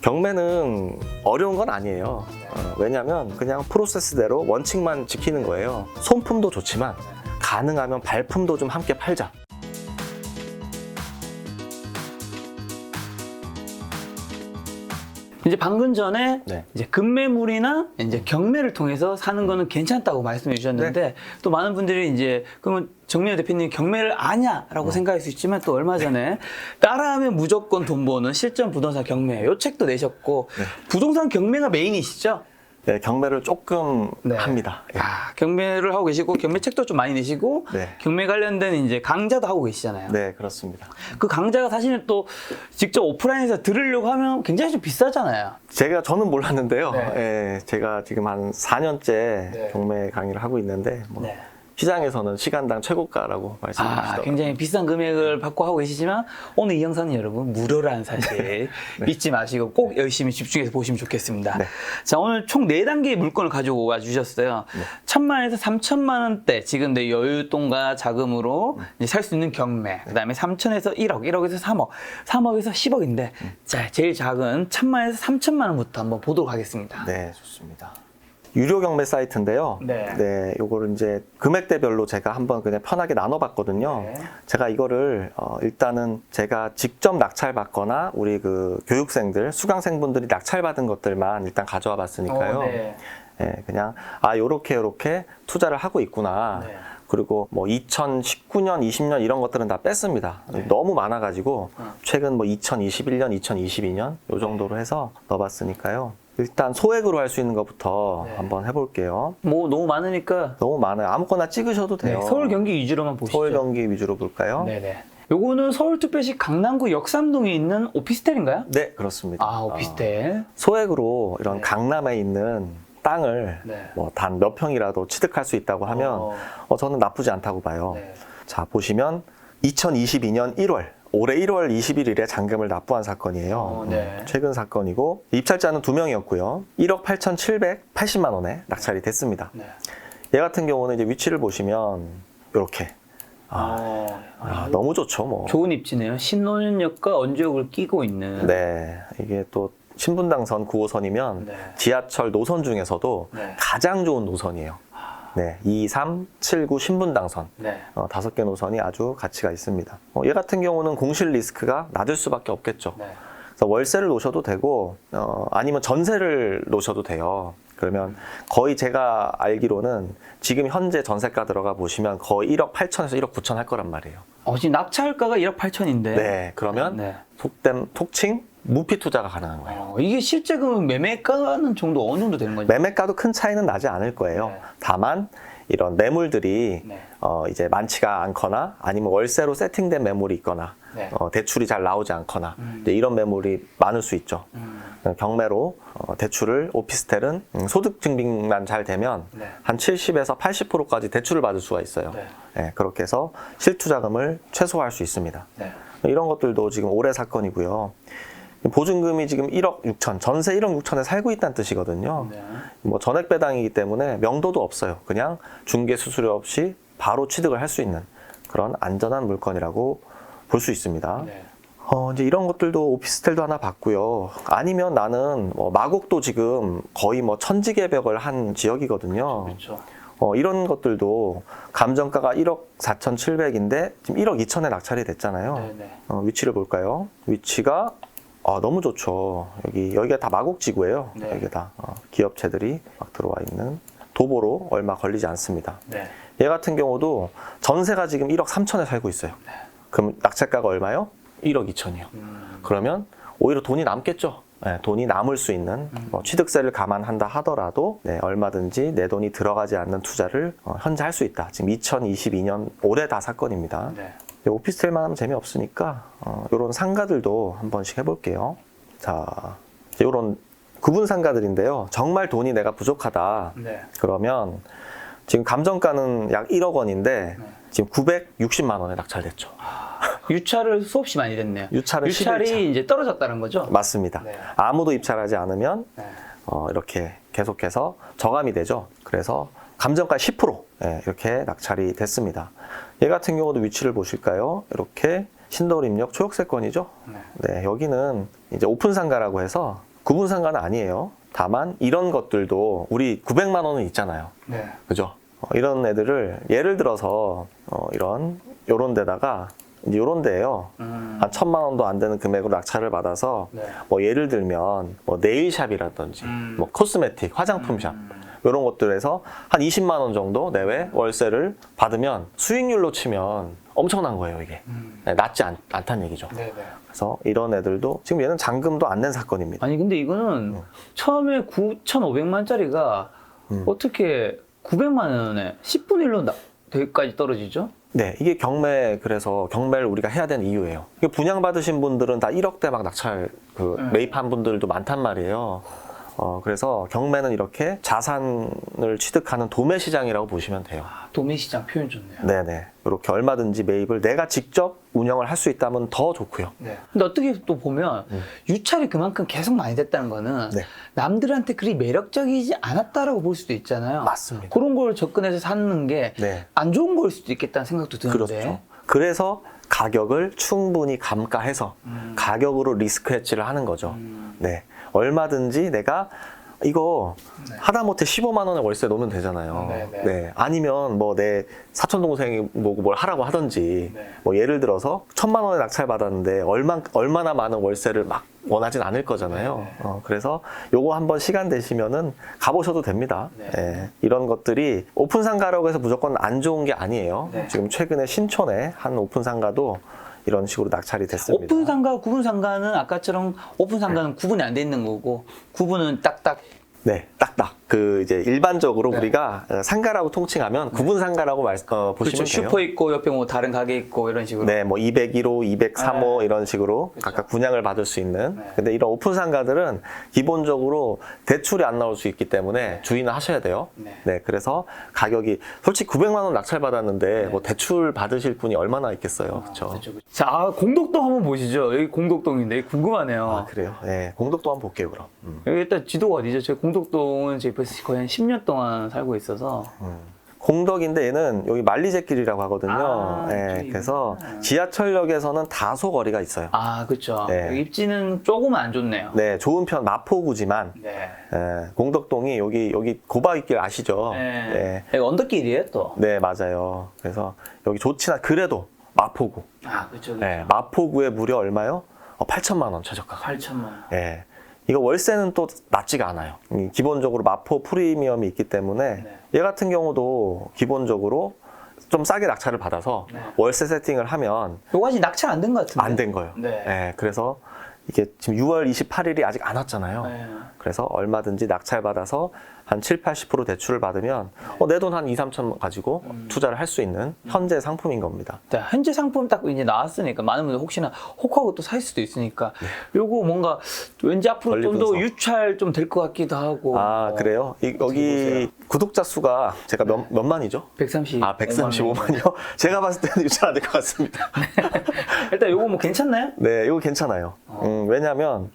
경매는 어려운 건 아니에요. 왜냐면 그냥 프로세스대로 원칙만 지키는 거예요. 손품도 좋지만 가능하면 발품도 좀 함께 팔자. 이제 방금 전에 네. 이제 급매물이나 이제 경매를 통해서 사는 거는 괜찮다고 말씀해 주셨는데 네. 또 많은 분들이 이제 그러면 정민호 대표님 경매를 아냐라고 생각할 수 있지만 또 얼마 전에 따라하면 무조건 돈 버는 실전 부동산 경매 요 책도 내셨고 네. 부동산 경매가 메인이시죠? 네, 경매를 조금 네. 합니다. 예. 경매를 하고 계시고 경매 책도 좀 많이 내시고 네. 경매 관련된 이제 강좌도 하고 계시잖아요. 네, 그렇습니다. 그 강좌가 사실은 또 직접 오프라인에서 들으려고 하면 굉장히 좀 비싸잖아요. 저는 몰랐는데요. 네. 예, 제가 지금 한 4년째 네. 경매 강의를 하고 있는데 뭐 네. 시장에서는 시간당 최고가라고 말씀하시더라고요. 굉장히 비싼 금액을 받고 하고 계시지만 오늘 이 영상은 여러분 무료라는 사실 잊지 마시고 꼭 열심히 집중해서 보시면 좋겠습니다. 네. 자, 오늘 총 4단계의 물건을 가지고 와 주셨어요. 네. 1,000만에서 3,000만 원대 지금 내 여윳돈과 자금으로 살 수 있는 경매, 그 다음에 3천에서 1억, 1억에서 3억, 3억에서 10억인데 자, 제일 작은 1,000만에서 3,000만 원부터 한번 보도록 하겠습니다. 네, 좋습니다. 유료 경매 사이트인데요. 네. 요거를 이제 금액대별로 제가 한번 그냥 편하게 나눠봤거든요. 네. 제가 이거를 일단은 제가 직접 낙찰받거나 우리 그 교육생들, 수강생분들이 낙찰받은 것들만 일단 가져와 봤으니까요. 네. 예, 그냥 요렇게 투자를 하고 있구나. 네. 그리고 뭐 2019년, 20년 이런 것들은 다 뺐습니다. 네. 너무 많아가지고 최근 뭐 2021년, 2022년 요 정도로 해서 넣어봤으니까요. 일단 소액으로 할 수 있는 것부터 네. 한번 해볼게요. 뭐 너무 많으니까 너무 많아요. 아무거나 찍으셔도 돼요. 네, 서울 경기 위주로만 보시죠. 서울 경기 위주로 볼까요? 네네. 요거는 서울특별시 강남구 역삼동에 있는 오피스텔인가요? 네, 그렇습니다. 아, 오피스텔. 소액으로 이런 네. 강남에 있는 땅을 네. 뭐 단 몇 평이라도 취득할 수 있다고 하면 저는 나쁘지 않다고 봐요. 네. 자, 보시면 2022년 1월 올해 1월 21일에 잔금을 납부한 사건이에요. 네. 최근 사건이고 입찰자는 2명이었고요. 1억 8,780만 원에 낙찰이 됐습니다. 네. 얘 같은 경우는 이제 위치를 보시면 이렇게 너무 좋죠, 뭐. 좋은 입지네요. 신논현역과 언주역을 끼고 있는. 네, 이게 또 신분당선 9호선이면 네. 지하철 노선 중에서도 네. 가장 좋은 노선이에요. 네, 2, 3, 7, 9 신분당선. 네. 5개 노선이 아주 가치가 있습니다. 얘 같은 경우는 공실 리스크가 낮을 수밖에 없겠죠. 네. 그래서 월세를 놓으셔도 되고, 아니면 전세를 놓으셔도 돼요. 그러면 거의 제가 알기로는 지금 현재 전세가 들어가 보시면 거의 1억 8천에서 1억 9천 할 거란 말이에요. 지금 낙찰가가 1억 8천인데. 네, 그러면 네. 톡칭 무피 투자가 가능한 거예요. 이게 실제 그 매매가는 정도 어느 정도 되는 거죠? 매매가도 큰 차이는 나지 않을 거예요. 네. 다만 이런 매물들이 네. 이제 많지가 않거나 아니면 월세로 세팅된 매물이 있거나 네. 대출이 잘 나오지 않거나 이제 이런 매물이 많을 수 있죠. 경매로 대출을 오피스텔은 소득 증빙만 잘 되면 네. 한 70에서 80%까지 대출을 받을 수가 있어요. 네. 네, 그렇게 해서 실투자금을 최소화할 수 있습니다. 네. 이런 것들도 지금 올해 사건이고요. 보증금이 지금 1억 6천, 전세 1억 6천에 살고 있다는 뜻이거든요. 네. 뭐 전액 배당이기 때문에 명도도 없어요. 그냥 중개 수수료 없이 바로 취득을 할 수 있는 그런 안전한 물건이라고 볼 수 있습니다. 네. 이제 이런 것들도 오피스텔도 하나 봤고요. 아니면 나는 마곡도 지금 거의 뭐 천지개벽을 한 지역이거든요. 그렇죠. 이런 것들도 감정가가 1억 4,700인데 지금 1억 2천에 낙찰이 됐잖아요. 네. 네. 위치를 볼까요? 위치가 너무 좋죠. 여기가 다 마곡지구예요. 네. 여기 다 기업체들이 막 들어와 있는 도보로 얼마 걸리지 않습니다. 네. 얘 같은 경우도 전세가 지금 1억 3천에 살고 있어요. 그럼 낙찰가가 얼마요? 1억 2천이요. 그러면 오히려 돈이 남겠죠. 네, 돈이 남을 수 있는 취득세를 감안한다 하더라도 얼마든지 내 돈이 들어가지 않는 투자를 현재 할 수 있다. 지금 2022년 올해 다 사건입니다. 네. 오피스텔만 하면 재미없으니까 이런 상가들도 한 번씩 해볼게요. 자, 이런 구분 상가들인데요. 정말 돈이 내가 부족하다. 네. 그러면 지금 감정가는 약 1억 원인데 네. 지금 960만 원에 낙찰됐죠. 유찰을 수없이 많이 됐네요. 유찰은 유찰이 11차. 이제 떨어졌다는 거죠? 맞습니다. 네. 아무도 입찰하지 않으면 네. 이렇게 계속해서 저감이 되죠. 그래서 감정가 10% 이렇게 낙찰이 됐습니다. 얘 같은 경우도 위치를 보실까요? 이렇게 신도림역 초역세권이죠. 네. 네, 여기는 이제 오픈 상가라고 해서 구분상가는 아니에요. 다만 이런 것들도 우리 900만 원은 있잖아요. 네. 그죠? 이런 애들을 예를 들어서 요런 데다가 이제 요런 데예요. 한 1,000만 원도 안 되는 금액으로 낙찰을 받아서 네. 뭐 예를 들면 뭐 네일샵이라든지 뭐 코스메틱, 화장품샵 이런 것들에서 한 20만 원 정도 내외 월세를 받으면 수익률로 치면 엄청난 거예요, 이게. 네, 낮지 않다는 얘기죠. 네. 그래서 이런 애들도 지금 얘는 잔금도 안 낸 사건입니다. 아니 근데 이거는 처음에 9,500만짜리가 어떻게 900만 원에 10분의 1로 되기까지 떨어지죠? 네, 이게 그래서 경매를 우리가 해야 되는 이유예요. 이게 분양받으신 분들은 다 1억대 막 낙찰 매입한 분들도 많단 말이에요. 그래서 경매는 이렇게 자산을 취득하는 도매 시장이라고 보시면 돼요. 도매 시장 표현 좋네요. 네네. 이렇게 얼마든지 매입을 내가 직접 운영을 할 수 있다면 더 좋고요. 네. 근데 어떻게 또 보면 유찰이 그만큼 계속 많이 됐다는 거는 네. 남들한테 그리 매력적이지 않았다라고 볼 수도 있잖아요. 맞습니다. 그런 걸 접근해서 사는 게 안 네. 좋은 걸 수도 있겠다는 생각도 드는데. 그렇죠. 그래서 가격을 충분히 감가해서 가격으로 리스크 해치를 하는 거죠. 네. 얼마든지 내가 이거 하다못해 15만 원에 월세 놓으면 되잖아요. 네. 아니면 뭐 내 사촌 동생이 뭘 하라고 하든지 뭐 예를 들어서 1,000만 원에 낙찰 받았는데 얼마나 많은 월세를 막 원하진 않을 거잖아요. 그래서 요거 한번 시간 되시면은 가보셔도 됩니다. 네. 이런 것들이 오픈 상가라고 해서 무조건 안 좋은 게 아니에요. 지금 최근에 신촌에 한 오픈 상가도 이런 식으로 낙찰이 됐습니다. 오픈 상가, 구분 상가는 아까처럼 오픈 상가는 구분이 안 돼 있는 거고 구분은 딱딱. 네, 딱딱. 이제 일반적으로 우리가 상가라고 통칭하면 구분 상가라고 보시면 그렇죠. 돼요. 슈퍼 있고 옆에 뭐 다른 가게 있고 이런 식으로. 네, 뭐 201호, 203호 이런 식으로 각각 분양을 받을 수 있는. 근데 이런 오픈 상가들은 기본적으로 대출이 안 나올 수 있기 때문에 주의는 하셔야 돼요. 네, 그래서 가격이 솔직히 900만 원 낙찰 받았는데 뭐 대출 받으실 분이 얼마나 있겠어요, 그렇죠? 자, 공덕동 한번 보시죠. 여기 공덕동인데 궁금하네요. 아, 그래요? 네, 공덕도 한번 볼게요, 그럼. 여기 일단 지도가 어디죠? 저희 공덕동은 저희 벌써 거의 한 10년 동안 살고 있어서. 공덕인데 얘는 여기 말리제길이라고 하거든요. 아, 네, 이쪽이구나. 그래서 지하철역에서는 다소 거리가 있어요. 아, 그렇죠. 네. 여기 입지는 조금 안 좋네요. 네, 좋은 편 마포구지만 네. 공덕동이 여기 고바위길 아시죠? 네. 여기 언덕길이에요, 또. 네, 맞아요. 그래서 여기 좋지나 그래도 마포구. 아, 그렇죠. 네, 마포구에 무려 얼마요? 8천만 원 최저가. 8천만 원. 네. 이거 월세는 또 낮지가 않아요. 기본적으로 마포 프리미엄이 있기 때문에 얘 같은 경우도 기본적으로 좀 싸게 낙찰을 받아서 월세 세팅을 하면 요거 아직 낙찰 안 된 것 같은데. 안 된 거예요. 네. 그래서 이게 지금 6월 28일이 아직 안 왔잖아요. 네. 그래서 얼마든지 낙찰 받아서 한 7, 80% 대출을 받으면 내 돈 한 2, 3천 가지고 투자를 할 수 있는 현재 상품인 겁니다. 자, 현재 상품 딱 이제 나왔으니까 많은 분들 혹시나 혹하고 또 살 수도 있으니까 요거 뭔가 왠지 앞으로 좀 더 권리 유찰 좀 될 것 같기도 하고. 아, 그래요? 여기 보세요. 구독자 수가 제가 몇 만이죠? 130. 아, 135만이요? 제가 봤을 때는 유찰 안 될 것 같습니다. 일단 요거 뭐 괜찮나요? 네, 이거 괜찮아요. 왜냐면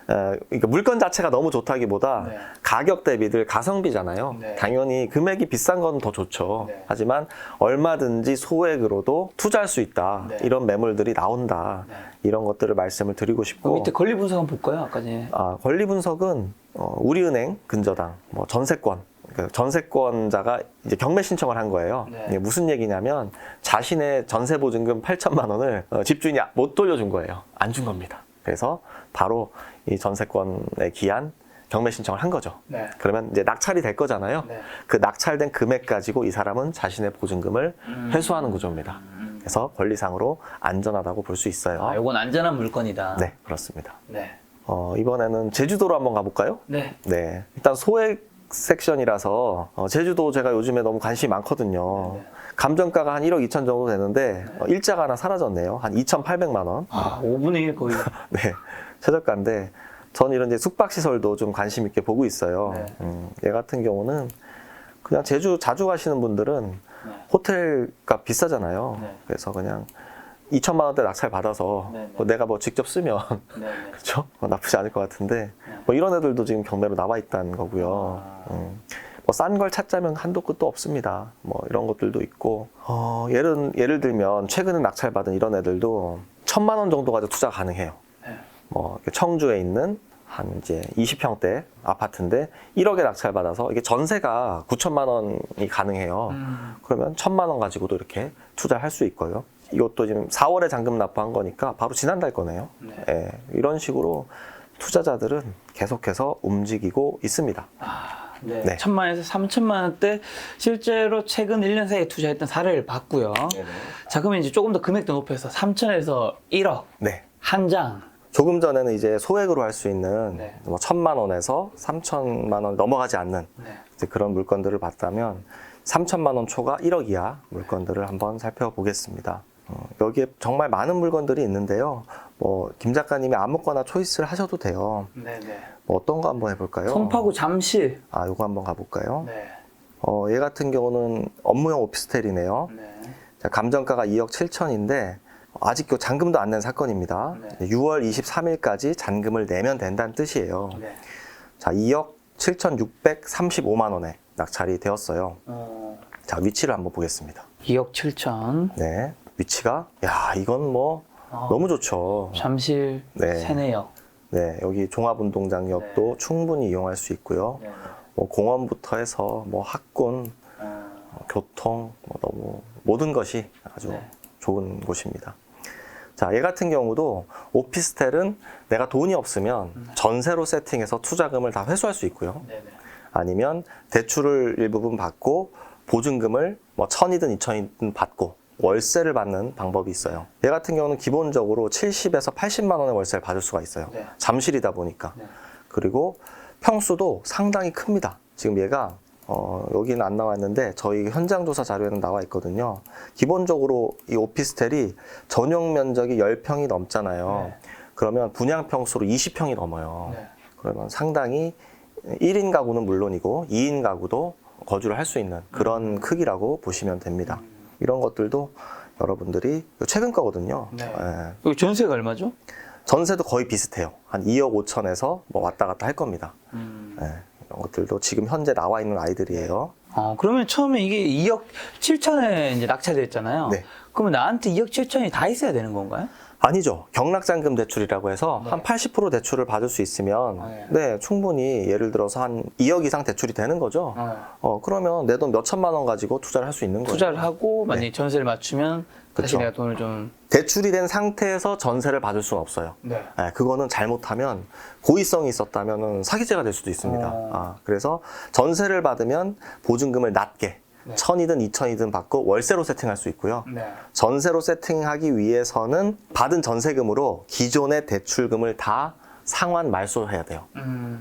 그러니까 물건 자체가 너무 좋다기보다 가격 대비들 가성비잖아요. 당연히 금액이 비싼 건 더 좋죠. 하지만 얼마든지 소액으로도 투자할 수 있다. 이런 매물들이 나온다. 이런 것들을 말씀을 드리고 싶고. 밑에 권리 분석 한번 볼까요? 아까 전에. 권리 분석은 우리은행 근저당, 뭐 전세권, 그 전세권자가 이제 경매 신청을 한 거예요. 이게 무슨 얘기냐면 자신의 전세 보증금 8천만 원을 집주인이 못 돌려준 거예요. 안 준 겁니다. 그래서 바로 이 전세권에 기한 경매 신청을 한 거죠. 그러면 이제 낙찰이 될 거잖아요. 그 낙찰된 금액 가지고 이 사람은 자신의 보증금을 회수하는 구조입니다. 그래서 권리상으로 안전하다고 볼 수 있어요. 아, 요건 안전한 물건이다. 네, 그렇습니다. 네. 이번에는 제주도로 한번 가볼까요? 네. 네. 일단 소액 섹션이라서 제주도 제가 요즘에 너무 관심이 많거든요. 감정가가 한 1억 2천 정도 되는데 일자가 하나 사라졌네요. 한 2,800만 원. 아, 5분의 1 거의. 네, 최저가인데 전 이런 이제 숙박시설도 좀 관심 있게 보고 있어요. 얘 같은 경우는 그냥 제주 자주 가시는 분들은 호텔값 비싸잖아요. 그래서 그냥 2천만 원대 낙찰 받아서 내가 뭐 직접 쓰면 그렇죠? 나쁘지 않을 것 같은데 뭐 이런 애들도 지금 경매로 나와 있다는 거고요. 뭐 싼 걸 찾자면 한도 끝도 없습니다. 뭐 이런 것들도 있고 예를 들면 최근에 낙찰 받은 이런 애들도 1,000만 원 정도 가지고 투자 가능해요. 뭐 청주에 있는 한 이제 20평대 아파트인데 1억에 낙찰받아서 이게 전세가 9천만 원이 가능해요. 그러면 1,000만 원 가지고도 이렇게 투자를 할 수 있고요. 이것도 지금 4월에 잔금 납부한 거니까 바로 지난달 거네요. 네. 예, 이런 식으로 투자자들은 계속해서 움직이고 있습니다. 네. 네. 1,000만에서 3,000만 원대 실제로 최근 1년 사이에 투자했던 사례를 봤고요. 자, 그러면 이제 조금 더 금액도 높여서 3천에서 1억 네. 한 장. 조금 전에는 이제 소액으로 할 수 있는 네. 뭐 1,000만 원에서 3,000만 원 넘어가지 않는 네. 이제 그런 물건들을 봤다면 3,000만 원 초과 1억 이하 물건들을 한번 살펴보겠습니다. 여기에 정말 많은 물건들이 있는데요. 뭐 김 작가님이 아무거나 초이스를 하셔도 돼요. 네네. 뭐 어떤 거 한번 해볼까요? 송파구 잠실. 아, 요거 한번 가볼까요? 네. 얘 같은 경우는 업무용 오피스텔이네요. 네. 자, 감정가가 2억 7천인데 아직도 잔금도 안 낸 사건입니다. 네. 6월 23일까지 잔금을 내면 된다는 뜻이에요. 네. 자, 2억 7,635만 원에 낙찰이 되었어요. 자, 위치를 한번 보겠습니다. 2억 7천. 네, 위치가 이건 뭐 너무 좋죠. 잠실 네. 세내역. 네, 여기 종합운동장역도 충분히 이용할 수 있고요. 네. 뭐 공원부터 해서 뭐 학군, 교통, 뭐 너무 모든 것이 아주 네. 좋은 곳입니다. 자, 얘 같은 경우도 오피스텔은 내가 돈이 없으면 전세로 세팅해서 투자금을 다 회수할 수 있고요. 네네. 아니면 대출을 일부분 받고 보증금을 뭐 1,000이든 2,000이든 받고 월세를 받는 방법이 있어요. 얘 같은 경우는 기본적으로 70에서 80만 원의 월세를 받을 수가 있어요. 네. 잠실이다 보니까. 네. 그리고 평수도 상당히 큽니다. 지금 얘가 여기는 안 나와 있는데 저희 현장 조사 자료에는 나와 있거든요. 기본적으로 이 오피스텔이 전용 면적이 10평이 넘잖아요. 네. 그러면 분양 평수로 20평이 넘어요. 네. 그러면 상당히 1인 가구는 물론이고 2인 가구도 거주를 할 수 있는 그런 크기라고 보시면 됩니다. 이런 것들도 여러분들이 최근 거거든요. 네. 예. 여기 전세가 얼마죠? 전세도 거의 비슷해요. 한 2억 5천에서 뭐 왔다 갔다 할 겁니다. 예. 이런 것들도 지금 현재 나와 있는 아이들이에요. 그러면 처음에 이게 2억 7천에 이제 낙찰됐잖아요. 네. 그러면 나한테 2억 7천이 다 있어야 되는 건가요? 아니죠. 경락잔금 대출이라고 해서 네. 한 80% 대출을 받을 수 있으면 네. 네, 충분히 예를 들어서 한 2억 이상 대출이 되는 거죠. 그러면 내 돈 몇 천만 원 가지고 투자를 할 수 있는 거예요. 투자를 하고 만약에 전세를 맞추면 다시 그쵸. 내가 돈을 좀. 대출이 된 상태에서 전세를 받을 수는 없어요. 네. 네, 그거는 잘못하면 고의성이 있었다면 사기죄가 될 수도 있습니다. 그래서 전세를 받으면 보증금을 낮게 네. 1,000이든 2,000이든 받고 월세로 세팅할 수 있고요. 네. 전세로 세팅하기 위해서는 받은 전세금으로 기존의 대출금을 다 상환 말소해야 돼요.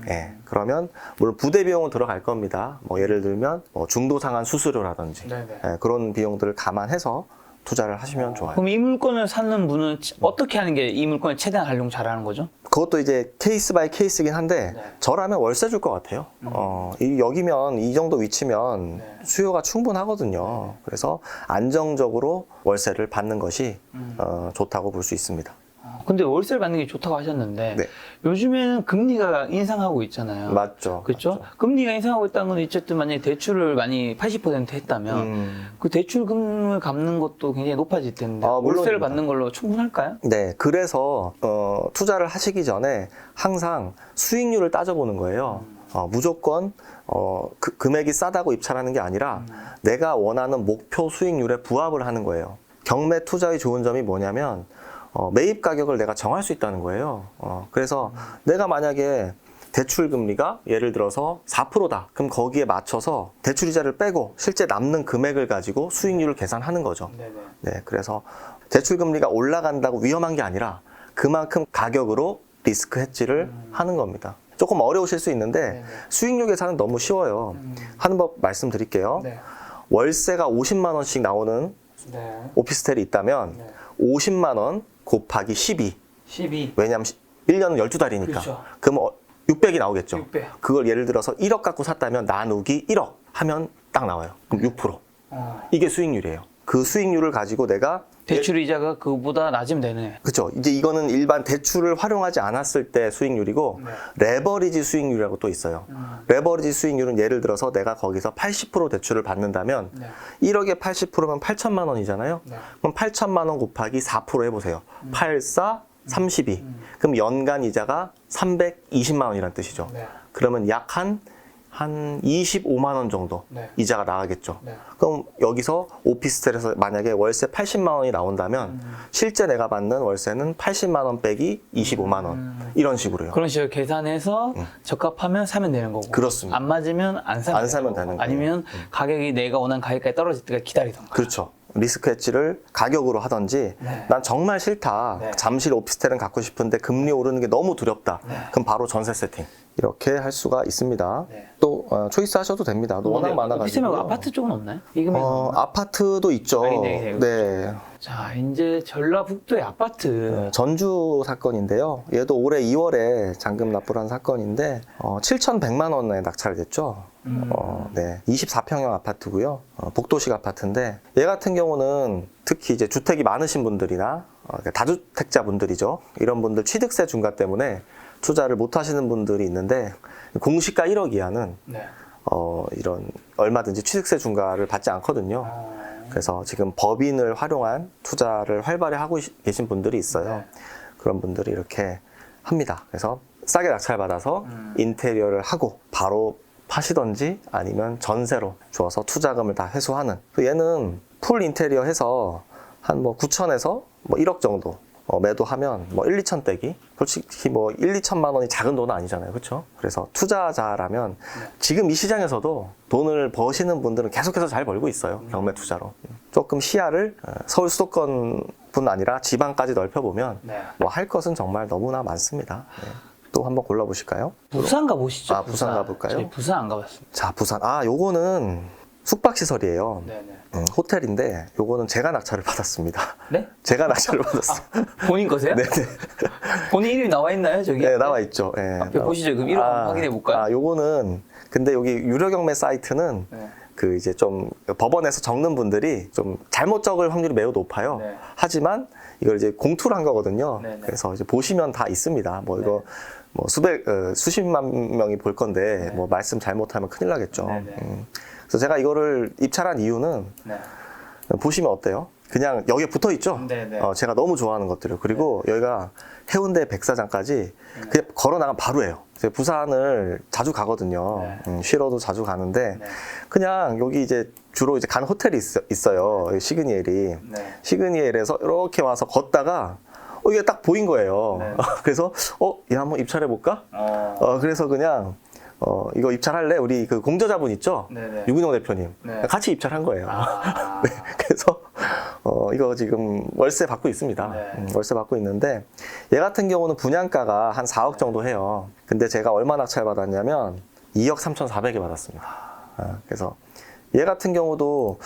예, 그러면 물론 부대 비용은 들어갈 겁니다. 뭐 예를 들면 뭐 중도 상환 수수료라든지 네네. 예, 그런 비용들을 감안해서 투자를 하시면 좋아요. 그럼 이 물건을 사는 분은 어떻게 하는 게 이 물건을 최대한 활용 잘하는 거죠? 그것도 이제 케이스 바이 케이스긴 한데 네. 저라면 월세 줄 것 같아요. 여기면 이 정도 위치면 네. 수요가 충분하거든요. 그래서 안정적으로 월세를 받는 것이 좋다고 볼 수 있습니다. 근데 월세를 받는 게 좋다고 하셨는데 네. 요즘에는 금리가 인상하고 있잖아요. 맞죠. 그렇죠? 금리가 인상하고 있다는 건 어쨌든 만약에 대출을 많이 80% 했다면 그 대출금을 갚는 것도 굉장히 높아질 텐데 월세를 물론입니다. 받는 걸로 충분할까요? 네, 그래서 투자를 하시기 전에 항상 수익률을 따져보는 거예요. 무조건 금액이 싸다고 입찰하는 게 아니라 내가 원하는 목표 수익률에 부합을 하는 거예요. 경매 투자의 좋은 점이 뭐냐면 매입 가격을 내가 정할 수 있다는 거예요. 그래서 내가 만약에 대출 금리가 예를 들어서 4%다. 그럼 거기에 맞춰서 대출이자를 빼고 실제 남는 금액을 가지고 수익률을 계산하는 거죠. 네, 그래서 대출 금리가 올라간다고 위험한 게 아니라 그만큼 가격으로 리스크 헤지를 하는 겁니다. 조금 어려우실 수 있는데 수익률 계산은 너무 쉬워요. 하는 법 말씀드릴게요. 네. 월세가 50만 원씩 나오는 오피스텔이 있다면 50만 원 곱하기 12. 12. 왜냐하면 1년은 12달이니까. 그렇죠. 그럼 600이 나오겠죠. 600. 그걸 예를 들어서 1억 갖고 샀다면 나누기 1억 하면 딱 나와요. 그럼 6%. 이게 수익률이에요. 그 수익률을 가지고 내가 대출 이자가 그거보다 낮으면 되네. 그렇죠. 이제 이거는 일반 대출을 활용하지 않았을 때 수익률이고 레버리지 수익률이라고 또 있어요. 레버리지 수익률은 예를 들어서 내가 거기서 80% 대출을 받는다면 1억에 80%면 8천만 원이잖아요. 그럼 8천만 원 곱하기 4% 해보세요. 8, 4, 32. 그럼 연간 이자가 320만 원이란 뜻이죠. 네. 그러면 약 한 25만 원 정도 네. 이자가 나가겠죠. 네. 그럼 여기서 오피스텔에서 만약에 월세 80만 원이 나온다면 실제 내가 받는 월세는 80만 원 빼기 25만 원 이런 식으로요. 그런 식으로 계산해서 적합하면 사면 되는 거고. 그렇습니다. 안 맞으면 안 사면, 안 사면 되는 되는 거고. 거예요. 아니면 가격이 내가 원하는 가격까지 떨어질 때까지 기다리던가. 그렇죠. 리스크 해지를 가격으로 하든지 네. 난 정말 싫다. 네. 잠실 오피스텔은 갖고 싶은데 금리 오르는 게 너무 두렵다. 네. 그럼 바로 전세 세팅. 이렇게 할 수가 있습니다. 네. 또 초이스 하셔도 됩니다. 또 워낙 오피스텔 많아가지고. 말고 아파트 쪽은 없나요? 이금에 아파트도 있죠. 네. 네. 자, 이제 전라북도의 아파트. 전주 사건인데요. 얘도 올해 2월에 잔금 납부를 한 사건인데 7,100만 원에 낙찰됐죠. 네, 24평형 아파트고요. 복도식 아파트인데 얘 같은 경우는 특히 이제 주택이 많으신 분들이나 다주택자 분들이죠. 이런 분들 취득세 중과 때문에 투자를 못 하시는 분들이 있는데 공시가 1억 이하는 네. 이런 얼마든지 취득세 중과를 받지 않거든요. 그래서 지금 법인을 활용한 투자를 활발히 하고 계신 분들이 있어요. 네. 그런 분들이 이렇게 합니다. 그래서 싸게 낙찰받아서 인테리어를 하고 바로 파시던지 아니면 전세로 주어서 투자금을 다 회수하는. 얘는 풀 인테리어 해서 한 뭐 9천에서 뭐 1억 정도 매도하면 뭐 1, 2천 떼기. 솔직히 뭐 1, 2천만 원이 작은 돈은 아니잖아요. 그렇죠? 그래서 투자자라면 지금 이 시장에서도 돈을 버시는 분들은 계속해서 잘 벌고 있어요. 경매 투자로. 조금 시야를 서울 수도권뿐 아니라 지방까지 넓혀보면 네. 뭐 할 것은 정말 너무나 많습니다. 네. 또 한번 골라보실까요? 부산 가보시죠. 부산 가볼까요? 저희 부산 안 가봤습니다. 자, 부산. 요거는 숙박시설이에요. 네네. 호텔인데 요거는 제가 낙찰을 받았습니다. 네? 제가 낙찰을 받았어요. 본인 거세요? 네네. 본인 이름이 나와 있나요, 저기? 네, 나와 있죠. 네. 앞에 보시죠. 그럼 이름 한번 확인해 볼까요? 요거는 근데 여기 유료 경매 사이트는 네. 그 이제 좀 법원에서 적는 분들이 좀 잘못 적을 확률이 매우 높아요. 네. 하지만 이걸 이제 공투를 한 거거든요. 네, 네. 그래서 이제 보시면 다 있습니다. 뭐 이거 뭐 수십만 명이 볼 건데 뭐 말씀 잘못하면 큰일 나겠죠. 네, 네. 그래서 제가 이거를 입찰한 이유는 네. 보시면 어때요? 그냥 여기에 붙어 있죠. 네, 네. 제가 너무 좋아하는 것들을. 그리고 여기가 해운대 백사장까지 그냥 걸어 나가면 바로예요. 제가 부산을 자주 가거든요. 쉬러도 자주 가는데 네. 그냥 여기 이제 주로 이제 간 호텔이 있어요. 여기 시그니엘이. 네. 시그니엘에서 이렇게 와서 걷다가 이게 딱 보인 거예요. 네. 그래서 얘 한번 입찰해 볼까? 그래서 그냥 이거 입찰할래? 우리 그 공저자분 있죠? 네네. 유근영 대표님. 네. 같이 입찰한 거예요. 아. 네, 그래서 이거 지금 월세 받고 있습니다. 네. 월세 받고 있는데 얘 같은 경우는 분양가가 한 4억 정도 해요. 근데 제가 얼마 낙찰 받았냐면 2억 3,400에 받았습니다. 그래서 얘 같은 경우도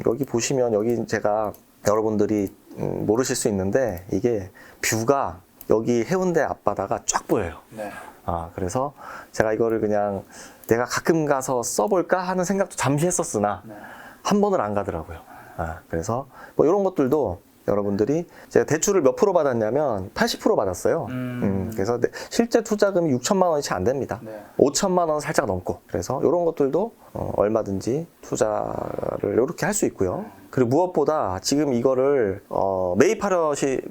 여기 보시면 여기 제가 여러분들이 모르실 수 있는데 이게 뷰가 여기 해운대 앞바다가 쫙 보여요. 네. 그래서 제가 이거를 그냥 내가 가끔 가서 써볼까 하는 생각도 잠시 했었으나 네. 한 번을 안 가더라고요. 그래서 뭐 이런 것들도 여러분들이 제가 대출을 몇 프로 받았냐면 80% 받았어요. 그래서 실제 투자금이 6천만 원이 채 안 됩니다. 네. 5천만 원 살짝 넘고. 그래서 이런 것들도 얼마든지 투자를 이렇게 할 수 있고요. 그리고 무엇보다 지금 이거를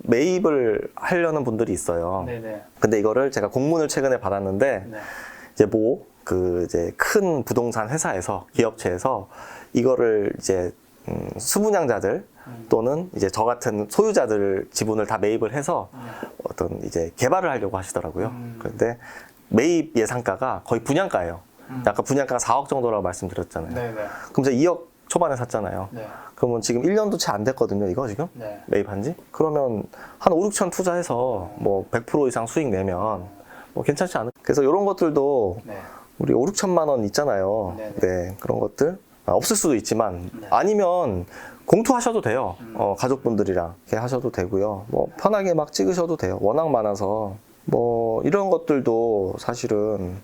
매입을 하려는 분들이 있어요. 네네. 근데 이거를 제가 공문을 최근에 받았는데 네. 이제 이제 큰 부동산 회사에서 기업체에서 이거를 이제 수분양자들 또는 이제 저 같은 소유자들 지분을 다 매입을 해서 어떤 이제 개발을 하려고 하시더라고요. 그런데 매입 예상가가 거의 분양가예요. 아까 분양가가 4억 정도라고 말씀드렸잖아요. 네네. 그럼 이제 2억 초반에 샀잖아요. 네. 그러면 지금 1년도 채 안 됐거든요, 이거 지금? 네. 매입한 지? 그러면 한 5, 6천 투자해서 뭐 100% 이상 수익 내면 뭐 괜찮지 않을까? 그래서 이런 것들도 네. 우리 5, 6천만 원 있잖아요. 네네. 네, 그런 것들. 없을 수도 있지만 네. 아니면 공투하셔도 돼요. 가족분들이랑 이렇게 하셔도 되고요. 뭐 편하게 막 찍으셔도 돼요. 워낙 많아서 뭐 이런 것들도 사실은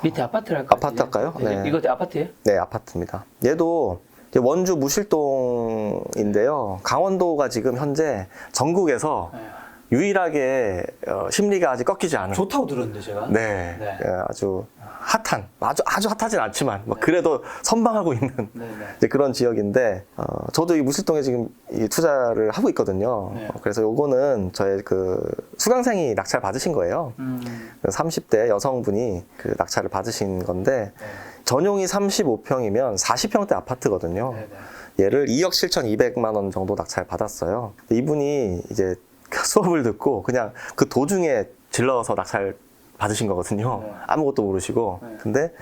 밑에 아파트를 할까요? 아파트 할까요? 네. 이거 아파트예요? 네, 아파트입니다. 얘도 이제 원주 무실동인데요. 강원도가 지금 현재 전국에서 네. 유일하게 심리가 아직 꺾이지 않은. 좋다고 들었는데 제가. 네, 네. 아주 핫한, 아주 핫하진 않지만 뭐 그래도 선방하고 있는 네, 네. 이제 그런 지역인데, 저도 이 무실동에 지금 이 투자를 하고 있거든요. 네. 그래서 요거는 저의 그 수강생이 낙찰 받으신 거예요. 30대 여성분이 그 낙찰을 받으신 건데, 네. 전용이 35평이면 40평대 아파트거든요. 네, 네. 얘를 2억 7,200만 원 정도 낙찰 받았어요. 이분이 이제 수업을 듣고 그냥 그 도중에 질러서 낙찰 받으신 거거든요. 네. 아무것도 모르시고. 네. 근데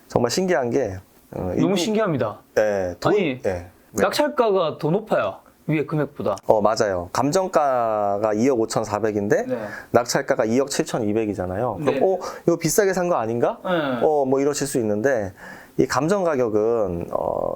정말 신기한 게 너무 신기합니다. 네, 아니, 네. 낙찰가가 더 높아요. 위에 금액보다. 맞아요. 감정가가 2억 5,400인데 네. 낙찰가가 2억 7,200이잖아요. 그럼 네. 이거 비싸게 산 거 아닌가? 네. 뭐 이러실 수 있는데, 이 감정 가격은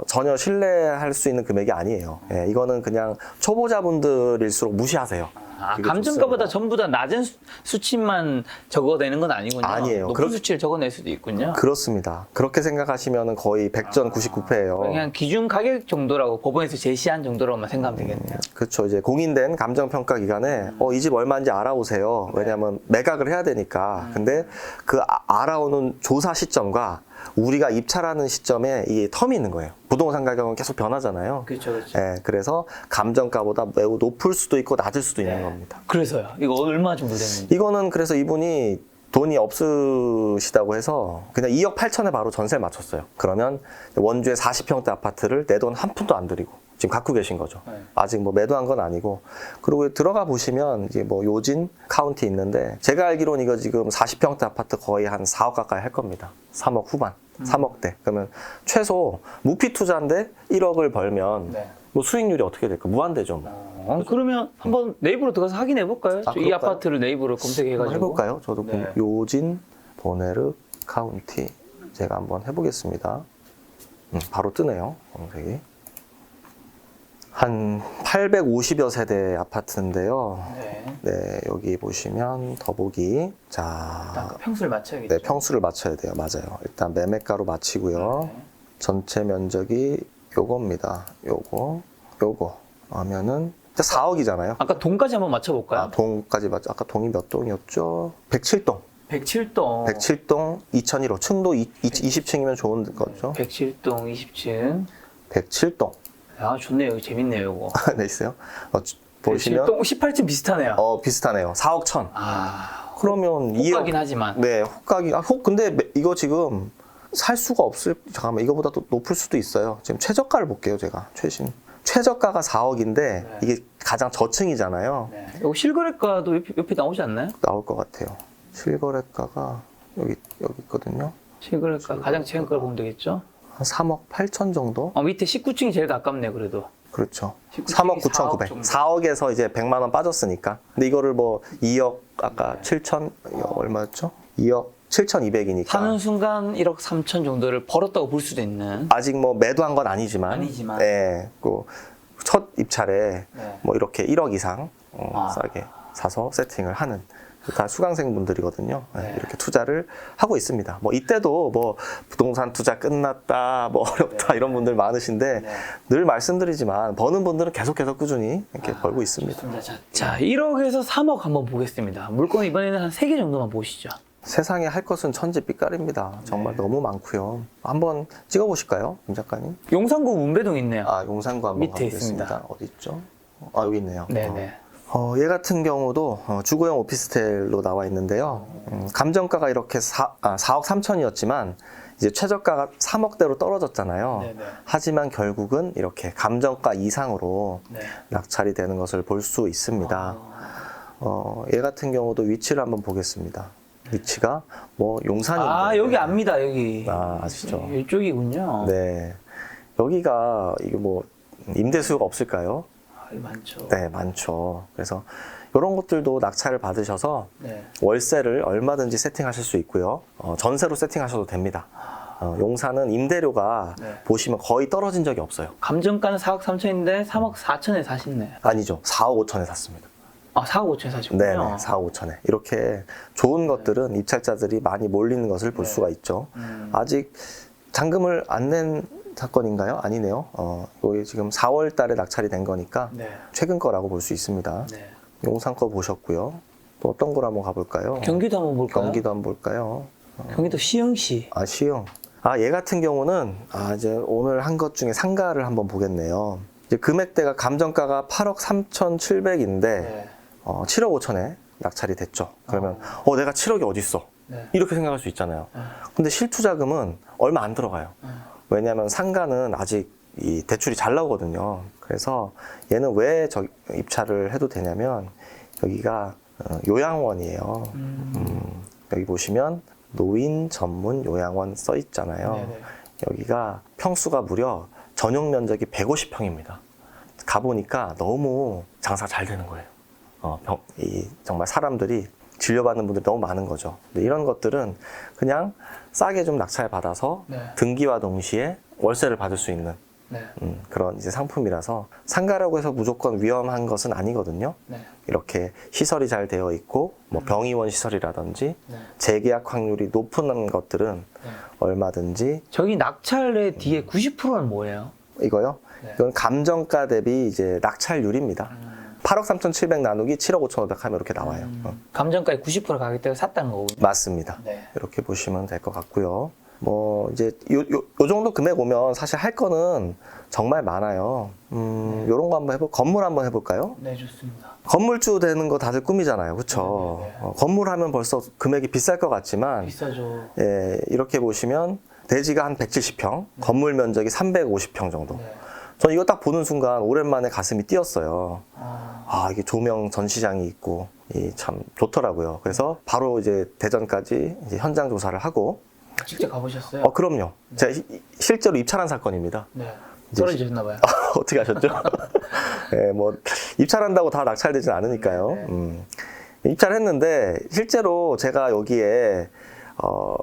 전혀 신뢰할 수 있는 금액이 아니에요. 예, 이거는 그냥 초보자분들일수록 무시하세요. 그게 감정가보다 좋습니다. 전부 다 낮은 수치만 적어내는 건 아니군요. 아니에요. 높은 수치를 적어낼 수도 있군요. 그렇습니다. 그렇게 생각하시면 거의 100전 99패예요. 그냥 기준 가격 정도라고 법원에서 제시한 정도로만 생각하면 되겠네요. 그렇죠. 이제 공인된 감정평가 기관에 이 집 얼마인지 알아오세요. 왜냐하면 매각을 해야 되니까. 근데 그 알아오는 조사 시점과 우리가 입찰하는 시점에 이 텀이 있는 거예요. 부동산 가격은 계속 변하잖아요. 그렇죠, 그렇죠. 예, 그래서 감정가보다 매우 높을 수도 있고 낮을 수도 있는 겁니다. 그래서요. 이거 얼마 정도 됐는지. 이거는 그래서 이분이 돈이 없으시다고 해서 그냥 2억 8천에 바로 전세를 맞췄어요. 그러면 원주의 40평대 아파트를 내 돈 한 푼도 안 들이고 지금 갖고 계신 거죠. 네. 아직 뭐 매도한 건 아니고. 그리고 들어가 보시면 이제 뭐 요진 카운티 있는데, 제가 알기로는 이거 지금 40평대 아파트 거의 한 4억 가까이 할 겁니다. 3억 후반, 3억대. 그러면 최소 무피 투자인데 1억을 벌면 네. 뭐 수익률이 어떻게 될까? 무한대죠. 뭐. 그러면 한번 네이버로 들어가서 확인해 볼까요? 이 그럴까요? 아파트를 네이버로 검색해가지고. 한번 해볼까요? 저도 네. 요진 보네르 카운티 제가 한번 해보겠습니다. 바로 뜨네요. 검색이. 한 850여 세대 아파트인데요. 네. 네, 여기 보시면 더보기. 일단 자, 그 평수를 맞춰야겠죠. 네, 평수를 맞춰야 돼요. 맞아요. 일단 매매가로 맞히고요. 네. 전체 면적이 요겁니다. 요거 하면은 4억이잖아요. 아까 동까지 한번 맞춰볼까요? 동까지 맞죠. 아까 동이 몇 동이었죠? 107동. 107동. 107동 2001호. 층도 20층이면 좋은 거죠. 107동 20층. 107동. 아, 좋네요. 재밌네요, 이거. 네, 있어요. 보시면 107동 18층 비슷하네요. 비슷하네요. 4억 천. 그러면 호가긴 2억. 하지만. 네, 호가기. 근데 이거 지금 살 수가 잠깐만, 이거보다 또 높을 수도 있어요. 지금 최저가를 볼게요, 제가. 최저가가 4억인데 네. 이게 가장 저층이잖아요. 네. 이거 실거래가도 옆에 나오지 않나요? 나올 것 같아요. 실거래가가 여기 있거든요. 실거래가 가장 최근 걸 보면 되겠죠? 한 3억 8천 정도? 밑에 19층이 제일 가깝네요, 그래도. 그렇죠. 19층이 3억 9천 4억 9백. 정도. 4억에서 이제 100만 원 빠졌으니까. 근데 이거를 뭐 2억 아까 7천 얼마였죠? 2억 7,200이니까. 사는 순간 1억 3천 정도를 벌었다고 볼 수도 있는. 아직 뭐 매도한 건 아니지만. 예. 첫 입찰에 네. 뭐 이렇게 1억 이상 아. 싸게 사서 세팅을 하는 다 수강생분들이거든요. 예, 네. 이렇게 투자를 하고 있습니다. 뭐 이때도 뭐 부동산 투자 끝났다, 뭐 어렵다 네. 이런 분들 많으신데 네. 늘 말씀드리지만 버는 분들은 계속 꾸준히 이렇게 벌고 있습니다. 자, 1억에서 3억 한번 보겠습니다. 물건 이번에는 한 3개 정도만 보시죠. 세상에 할 것은 천지빛깔입니다. 정말 네. 너무 많고요. 한번 찍어보실까요, 김 작가님? 용산구 문배동 있네요. 용산구 한번 밑에 가보겠습니다. 있습니다. 어디 있죠? 여기 있네요. 네네. 얘 같은 경우도 주거용 오피스텔로 나와 있는데요. 감정가가 이렇게 4억 3천이었지만 이제 최저가가 3억대로 떨어졌잖아요. 네네. 하지만 결국은 이렇게 감정가 이상으로 네. 낙찰이 되는 것을 볼 수 있습니다. 얘 같은 경우도 위치를 한번 보겠습니다. 위치가 뭐 용산인데. 여기 압니다, 여기. 아시죠? 이쪽이군요. 네. 여기가 이게 뭐 임대 수요가 없을까요? 많죠. 네, 많죠. 그래서 이런 것들도 낙찰을 받으셔서 네. 월세를 얼마든지 세팅하실 수 있고요. 전세로 세팅하셔도 됩니다. 용산은 임대료가 네. 보시면 거의 떨어진 적이 없어요. 감정가는 4억 3천인데 3억 4천에 사시네. 아니죠. 4억 5천에 샀습니다. 4억 5천에 사셨군요. 네네, 4억 5천에. 이렇게 좋은 것들은 입찰자들이 많이 몰리는 것을 볼 네. 수가 있죠. 아직 잔금을 안 낸 사건인가요? 아니네요. 이게 지금 4월 달에 낙찰이 된 거니까 네. 최근 거라고 볼 수 있습니다. 네. 용산 거 보셨고요. 또 어떤 걸 한번 가볼까요? 경기도 한번 볼까요? 경기도 한번 볼까요? 경기도 시흥시. 시흥. 얘 같은 경우는 이제 오늘 한 것 중에 상가를 한번 보겠네요. 이제 금액대가 감정가가 8억 3,700인데 7억 5천에 낙찰이 됐죠. 그러면 내가 7억이 어딨어? 네. 이렇게 생각할 수 있잖아요. 근데 실투자금은 얼마 안 들어가요. 왜냐하면 상가는 아직 이 대출이 잘 나오거든요. 그래서 얘는 왜 입찰을 해도 되냐면 여기가 요양원이에요. 여기 보시면 노인 전문 요양원 써 있잖아요. 네네. 여기가 평수가 무려 전용 면적이 150평입니다. 가보니까 너무 장사가 잘 되는 거예요. 정말 사람들이 진료받는 분들이 너무 많은 거죠. 근데 이런 것들은 그냥 싸게 좀 낙찰 받아서 네. 등기와 동시에 월세를 받을 수 있는 네. 그런 이제 상품이라서 상가라고 해서 무조건 위험한 것은 아니거든요. 네. 이렇게 시설이 잘 되어 있고 뭐 병의원 시설이라든지 네. 재계약 확률이 높은 것들은 네. 얼마든지 저기 낙찰의 뒤에 90%는 뭐예요? 이거요. 네. 이건 감정가 대비 이제 낙찰률입니다. 8억 3,700 나누기 7억 5,500 하면 이렇게 나와요. 감정가의 90% 가격대가 샀다는 거군요. 맞습니다. 네. 이렇게 보시면 될 것 같고요. 뭐 이제 요 정도 금액 오면 사실 할 거는 정말 많아요. 요런 거 한번 건물 한번 해볼까요? 네, 좋습니다. 건물주 되는 거 다들 꿈이잖아요. 그렇죠? 네. 건물 하면 벌써 금액이 비쌀 것 같지만 비싸죠. 이렇게 보시면 대지가 한 170평, 건물 면적이 350평 정도. 네. 저는 이거 딱 보는 순간 오랜만에 가슴이 뛰었어요. 아, 이게 조명 전시장이 있고 참 좋더라고요. 그래서 바로 이제 대전까지 이제 현장 조사를 하고 직접 가보셨어요? 그럼요. 제가 실제로 입찰한 사건입니다. 네. 이제 떨어지셨나 봐요. 어떻게 하셨죠? 네, 뭐 입찰한다고 다 낙찰되진 않으니까요. 네. 입찰했는데 실제로 제가 여기에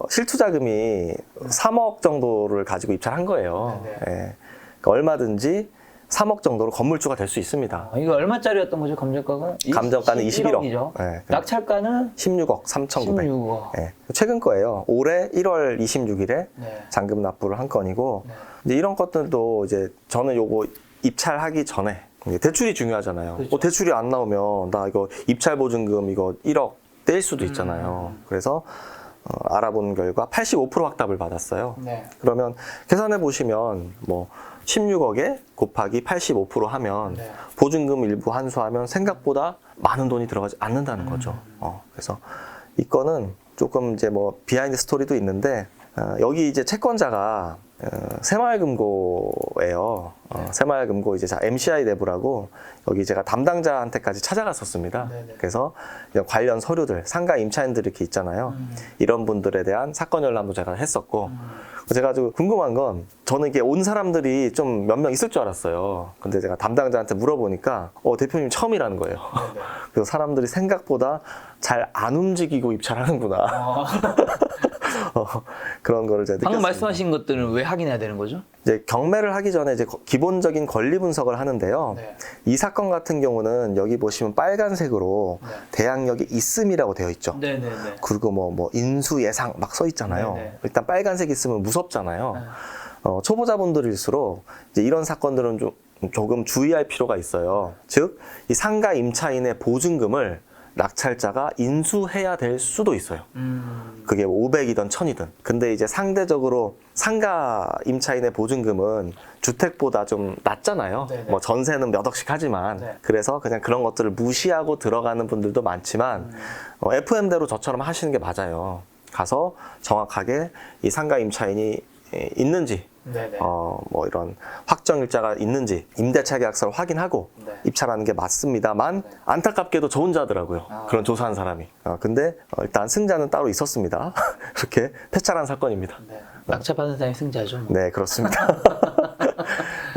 실투자금이 3억 정도를 가지고 입찰한 거예요. 네. 그러니까 얼마든지 3억 정도로 건물주가 될 수 있습니다. 이거 얼마짜리였던 거죠, 감정가가? 감정가는 21억. 21억이죠. 네, 낙찰가는 16억 3,900. 16억. 네, 최근 거예요. 올해 1월 26일에 네. 잔금 납부를 한 건이고 네. 이제 이런 것들도 이제 저는 요거 입찰하기 전에 이제 대출이 중요하잖아요. 그렇죠. 대출이 안 나오면 나 이거 입찰 보증금 이거 1억 떼일 수도 있잖아요. 그래서 알아본 결과 85% 확답을 받았어요. 네. 그러면 계산해 보시면 뭐 16억에 곱하기 85% 하면 네. 보증금 일부 환수하면 생각보다 많은 돈이 들어가지 않는다는 거죠. 그래서 이 건은 조금 이제 뭐 비하인드 스토리도 있는데 여기 이제 채권자가 새마을금고예요. 새마을금고 이제 MCI 내부라고 여기 제가 담당자한테까지 찾아갔었습니다. 네네. 그래서 관련 서류들, 상가 임차인들 이렇게 있잖아요. 이런 분들에 대한 사건 열람도 제가 했었고 제가 아주 궁금한 건 저는 이게 온 사람들이 좀 몇 명 있을 줄 알았어요. 근데 제가 담당자한테 물어보니까 대표님 처음이라는 거예요. 네네. 그래서 사람들이 생각보다 잘 안 움직이고 입찰하는구나. 그런 거를 제가 방금 느꼈습니다. 말씀하신 것들은 왜 확인해야 되는 거죠? 이제 경매를 하기 전에 이제 기본적인 권리 분석을 하는데요. 네. 이 사건 같은 경우는 여기 보시면 빨간색으로 네. 대항력이 있음이라고 되어 있죠. 네네네. 그리고 뭐 인수 예상 막 써 있잖아요. 네네. 일단 빨간색 있으면 무섭잖아요. 네. 초보자분들일수록 이제 이런 사건들은 조금 주의할 필요가 있어요. 즉, 이 상가 임차인의 보증금을 낙찰자가 인수해야 될 수도 있어요. 그게 500이든 1000이든. 근데 이제 상대적으로 상가 임차인의 보증금은 주택보다 좀 낮잖아요. 네네. 뭐 전세는 몇 억씩 하지만. 네. 그래서 그냥 그런 것들을 무시하고 들어가는 분들도 많지만 FM대로 저처럼 하시는 게 맞아요. 가서 정확하게 이 상가 임차인이 있는지 네네. 뭐 이런 확정일자가 있는지 임대차 계약서를 확인하고 네. 입찰하는 게 맞습니다만 안타깝게도 저 혼자더라고요. 그런 조사한 사람이. 근데 일단 승자는 따로 있었습니다. 이렇게 폐찰한 사건입니다. 네. 낙찰 받은 사람이 승자죠. 뭐. 네, 그렇습니다.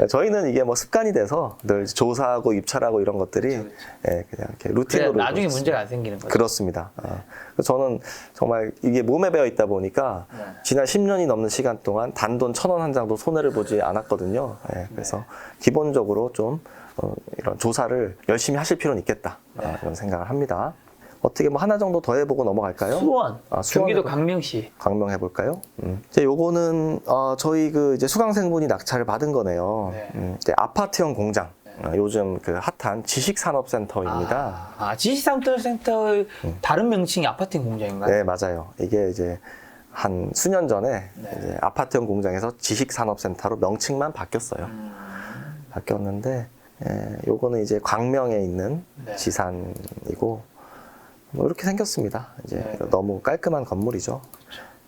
저희는 이게 뭐 습관이 돼서 늘 조사하고 입찰하고 이런 것들이 그렇죠. 그냥 이렇게 그래야 루틴으로 나중에 이루어졌습니다. 문제가 안 생기는 거죠. 그렇습니다. 그래서 저는 정말 이게 몸에 배어 있다 보니까 네. 지난 10년이 넘는 시간 동안 단돈 1,000원 한 장도 손해를 보지 않았거든요. 그래서 기본적으로 좀 이런 조사를 열심히 하실 필요는 있겠다. 이런 생각을 합니다. 어떻게 뭐 하나 정도 더 해보고 넘어갈까요? 수원. 수원 경기도 강명시. 강명 해볼까요? 이제 요거는 저희 그 이제 수강생분이 낙찰을 받은 거네요. 네. 이제 아파트형 공장. 요즘 그 핫한 지식산업센터입니다. 지식산업센터의 다른 명칭이 아파트 공장인가요? 네, 맞아요. 이게 이제 한 수년 전에 이제 아파트형 공장에서 지식산업센터로 명칭만 바뀌었어요. 바뀌었는데, 요거는 이제 광명에 있는 지산이고, 뭐 이렇게 생겼습니다. 이제 너무 깔끔한 건물이죠.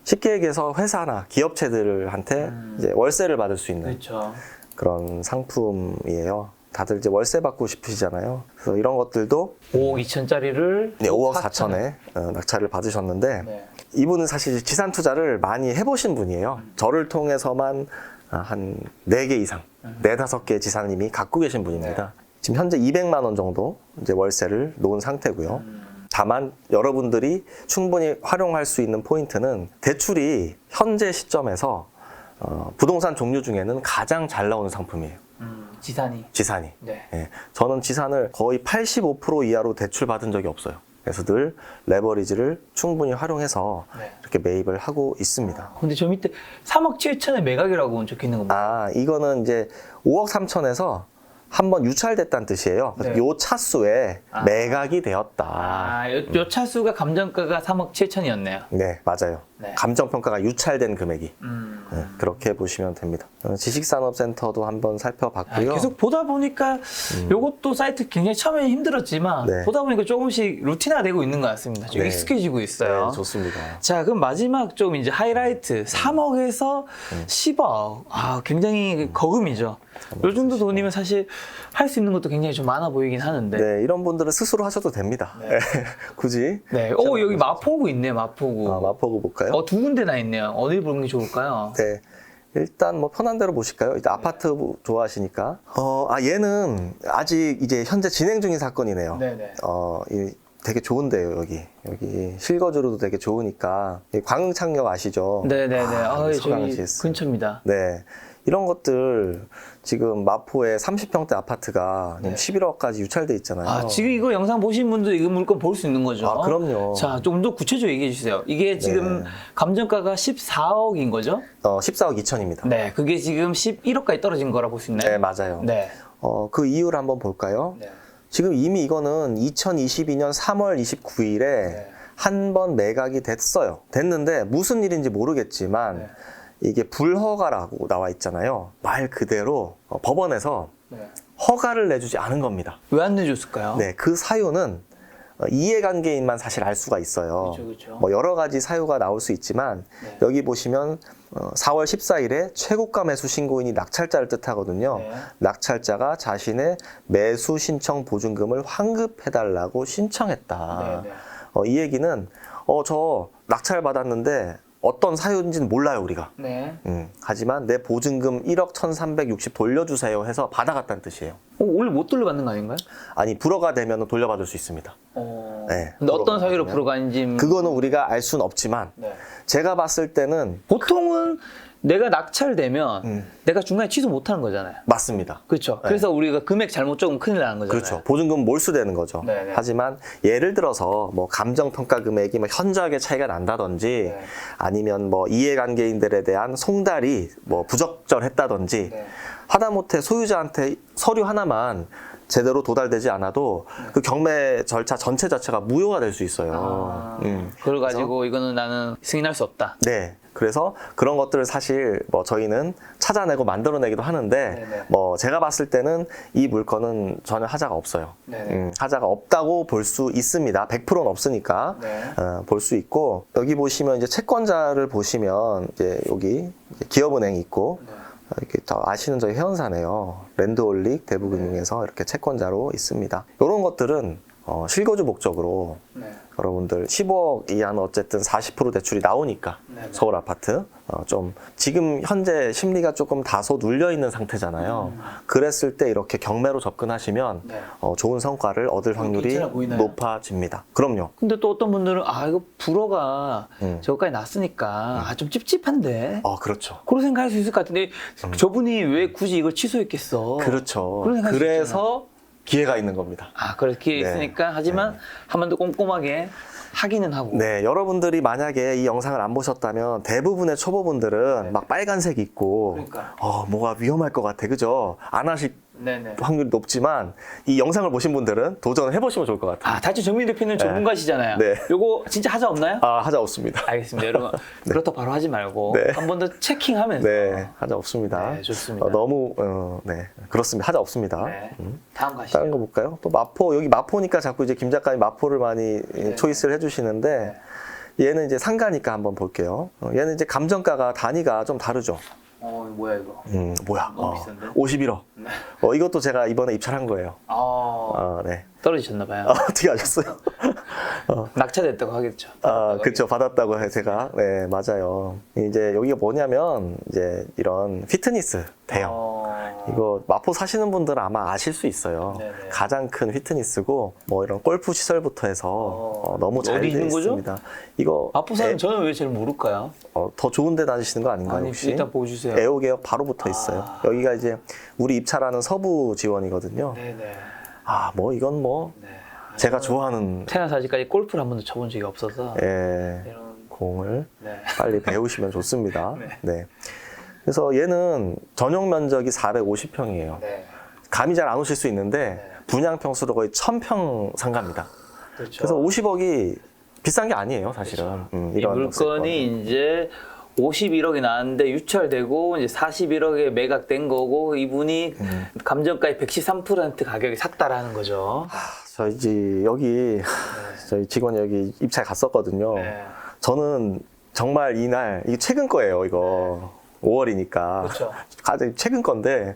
쉽게 얘기해서 회사나 기업체들한테 이제 월세를 받을 수 있는 그렇죠. 그런 상품이에요. 다들 이제 월세 받고 싶으시잖아요. 그래서 이런 것들도 5억 2천짜리를 5억 4천에 낙찰을 받으셨는데 이분은 사실 지산 투자를 많이 해보신 분이에요. 저를 통해서만 한 4개 이상, 4, 5개 지산님이 갖고 계신 분입니다. 지금 현재 200만 원 정도 이제 월세를 놓은 상태고요. 다만 여러분들이 충분히 활용할 수 있는 포인트는 대출이 현재 시점에서 부동산 종류 중에는 가장 잘 나오는 상품이에요. 지산이. 네. 예, 저는 지산을 거의 85% 이하로 대출 받은 적이 없어요. 그래서 늘 레버리지를 충분히 활용해서 이렇게 매입을 하고 있습니다. 근데 저 밑에 3억 7천에 매각이라고 적혀 있는 겁니다. 이거는 이제 5억 3천에서 한번 유찰됐다는 뜻이에요. 그래서 요 차수에 매각이 되었다. 요 차수가 감정가가 3억 7천이었네요. 네, 맞아요. 네. 감정평가가 유찰된 금액이. 네, 그렇게 보시면 됩니다. 지식산업센터도 한번 살펴봤고요. 계속 보다 보니까 요것도 사이트 굉장히 처음에 힘들었지만 보다 보니까 조금씩 루틴화 되고 있는 것 같습니다. 좀 익숙해지고 있어요. 네, 좋습니다. 자, 그럼 마지막 좀 이제 하이라이트 3억에서 10억. 굉장히 거금이죠. 요 정도 돈이면 사실 할 수 있는 것도 굉장히 좀 많아 보이긴 하는데. 네, 이런 분들은 스스로 하셔도 됩니다. 굳이. 네. 여기 마포구 있네요, 마포구. 마포구 볼까요? 두 군데나 있네요. 어디 보는 게 좋을까요? 네. 일단 뭐 편한 대로 보실까요? 일단 아파트 좋아하시니까. 얘는 아직 이제 현재 진행 중인 사건이네요. 네네. 되게 좋은데요, 여기. 여기 실거주로도 되게 좋으니까. 광흥창역 아시죠? 네네네. 저기 서강시스. 근처입니다. 네. 이런 것들 지금 마포에 30평대 아파트가 11억까지 유찰돼 있잖아요. 지금 이거 영상 보신 분들 이거 물건 볼 수 있는 거죠? 그럼요. 자, 좀 더 구체적으로 얘기해 주세요. 이게 지금 감정가가 14억인 거죠? 14억 2천입니다. 네, 그게 지금 11억까지 떨어진 거라 볼 수 있나요? 네, 맞아요. 네. 그 이유를 한번 볼까요? 지금 이미 이거는 2022년 3월 29일에 한 번 매각이 됐는데 무슨 일인지 모르겠지만 이게 불허가라고 나와 있잖아요. 말 그대로 법원에서 허가를 내주지 않은 겁니다. 왜 안 내줬을까요? 네, 그 사유는 이해관계인만 사실 알 수가 있어요. 그렇죠. 뭐 여러 가지 사유가 나올 수 있지만 여기 보시면 4월 14일에 최고가 매수 신고인이 낙찰자를 뜻하거든요. 낙찰자가 자신의 매수 신청 보증금을 환급해달라고 신청했다. 이 얘기는 저 낙찰 받았는데 어떤 사유인지는 몰라요, 우리가. 하지만 내 보증금 1억 1,360 돌려주세요 해서 받아갔다는 뜻이에요. 원래 못 돌려받는 거 아닌가요? 아니, 불허가 되면 돌려받을 수 있습니다. 네, 근데 어떤 불허가 사유로 되면. 불허가인지 그거는 우리가 알 수는 없지만 제가 봤을 때는 보통은 내가 낙찰되면 내가 중간에 취소 못 하는 거잖아요. 맞습니다. 그렇죠. 그래서 우리가 금액 잘못 적으면 큰일 나는 거잖아요. 그렇죠. 보증금 몰수되는 거죠. 네네. 하지만 예를 들어서 뭐 감정평가 금액이 뭐 현저하게 차이가 난다든지 아니면 뭐 이해관계인들에 대한 송달이 뭐 부적절했다든지 하다못해 소유자한테 서류 하나만 제대로 도달되지 않아도 그 경매 절차 전체 자체가 무효가 될 수 있어요. 그걸 가지고 이거는 나는 승인할 수 없다. 네. 그래서 그런 것들을 사실 뭐 저희는 찾아내고 만들어내기도 하는데 뭐 제가 봤을 때는 이 물건은 전혀 하자가 없어요. 하자가 없다고 볼 수 있습니다. 100%는 없으니까 볼 수 있고 여기 보시면 이제 채권자를 보시면 이제 여기 기업은행이 있고 이렇게 더 아시는 저희 회원사네요. 랜드홀릭 대부금융에서 이렇게 채권자로 있습니다. 이런 것들은 실거주 목적으로 여러분들 15억 이하는 어쨌든 40% 대출이 나오니까 서울 아파트 좀 지금 현재 심리가 조금 다소 눌려 있는 상태잖아요. 그랬을 때 이렇게 경매로 접근하시면 좋은 성과를 얻을 확률이 괜찮아 보이나요? 높아집니다. 그럼요. 근데 또 어떤 분들은 이거 불허가 저거까지 났으니까 좀 찝찝한데 그렇죠. 그런 생각할 수 있을 것 같은데 저분이 왜 굳이 이걸 취소했겠어? 그렇죠. 그런 생각할 수 있잖아요. 그래서 기회가 있는 겁니다. 그렇게 있으니까 하지만 한 번 더 꼼꼼하게 하기는 하고. 네, 여러분들이 만약에 이 영상을 안 보셨다면 대부분의 초보분들은 막 빨간색 있고 그러니까. 뭐가 위험할 것 같아, 그죠? 안 하실 네네. 확률이 높지만 이 영상을 보신 분들은 도전을 해보시면 좋을 것 같아요. 아, 다치 정민 대표님 전문가시잖아요. 네. 요거 진짜 하자 없나요? 아, 하자 없습니다. 알겠습니다. 여러분, 그렇다고 바로 하지 말고 네. 한 번 더 체킹하면서. 네, 하자 없습니다. 네, 좋습니다. 너무 네, 그렇습니다. 하자 없습니다. 네. 다음 가시죠. 다른 거 볼까요? 또 마포, 여기 마포니까 자꾸 이제 김 작가님 마포를 많이 초이스를 해주시는데 얘는 이제 상가니까 한번 볼게요. 얘는 이제 감정가가 단위가 좀 다르죠. 뭐야 이거? 뭐야? 너무 비싼데? 51억. 네. 이것도 제가 이번에 입찰한 거예요. 네. 떨어지셨나 봐요. 어떻게 아셨어요? 낙찰됐다고 하겠죠. 그쵸. 받았다고 해, 제가. 네, 맞아요. 이제 여기가 뭐냐면, 이제 이런 피트니스 대형. 이거 마포 사시는 분들은 아마 아실 수 있어요. 네네. 가장 큰 피트니스고, 뭐 이런 골프 시설부터 해서 너무 잘 어디 되어 있는 거죠? 있습니다. 이거 마포 사는 저는 왜 제일 모를까요? 더 좋은 데 다니시는 거 아닌가요, 아니, 혹시? 일단 보여주세요. 애호개역 바로 붙어 있어요. 여기가 이제 우리 입찰하는 서부 지원이거든요. 네네. 뭐 이건 뭐 네. 제가 좋아하는 태어나서 아직까지 골프를 한 번도 쳐본 적이 없어서 이런 공을 네. 빨리 배우시면 좋습니다. 네. 네. 그래서 얘는 전용 면적이 450평이에요. 네. 감이 잘 안 오실 수 있는데 분양 평수로 거의 1000평 상가입니다. 그렇죠. 그래서 50억이 비싼 게 아니에요, 사실은. 이 이런 물건이 이제 51억이 나왔는데 유찰되고 이제 41억에 매각된 거고 이분이 감정가의 113% 가격에 샀다라는 거죠. 저희 여기 저희 직원이 여기 입찰 갔었거든요. 네. 저는 정말 이날 이게 최근 거예요, 이거. 5월이니까. 그렇죠. 가장 최근 건데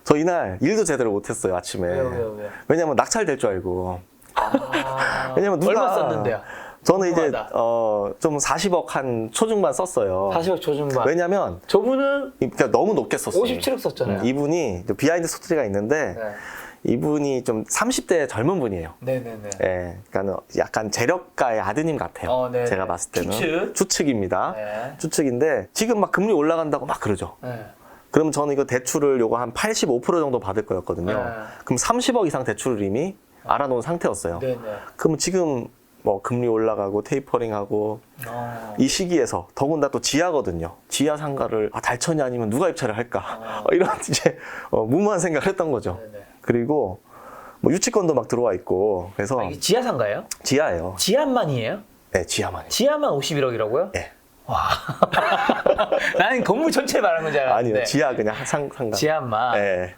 저 이날 일도 제대로 못했어요, 아침에. 왜요? 왜냐면 낙찰될 줄 알고. 왜냐면 누가 얼마 썼는데요? 저는 이제 궁금하다. 좀 40억 한 초중반 썼어요. 40억 초중반. 왜냐면 저분은 그러니까 너무 높게 썼어요. 57억 썼잖아요. 이분이 비하인드 스토리가 있는데 네. 이분이 좀 30대 젊은 분이에요. 네네네. 예, 그러니까 약간 재력가의 아드님 같아요. 네네. 제가 봤을 때는 추측? 추측입니다. 네. 추측인데 지금 막 금리 올라간다고 막 그러죠. 네. 그러면 저는 이거 대출을 요거 한 85% 정도 받을 거였거든요. 네. 그럼 30억 이상 대출을 이미 알아놓은 상태였어요. 네네. 그럼 지금 뭐 금리 올라가고 테이퍼링하고 이 시기에서 더군다나 또 지하거든요. 지하 상가를 달천이 아니면 누가 입찰을 할까? 이런 이제 무모한 생각을 했던 거죠. 네네. 그리고 뭐 유치권도 막 들어와 있고 그래서 이게 지하상가예요? 지하예요. 지하만이에요? 네, 지하만이. 지하만 51억이라고요? 네. 와. 나는 건물 전체 말하는 건 줄 알았는데. 아니요, 지하 그냥 상가. 지하만. 네.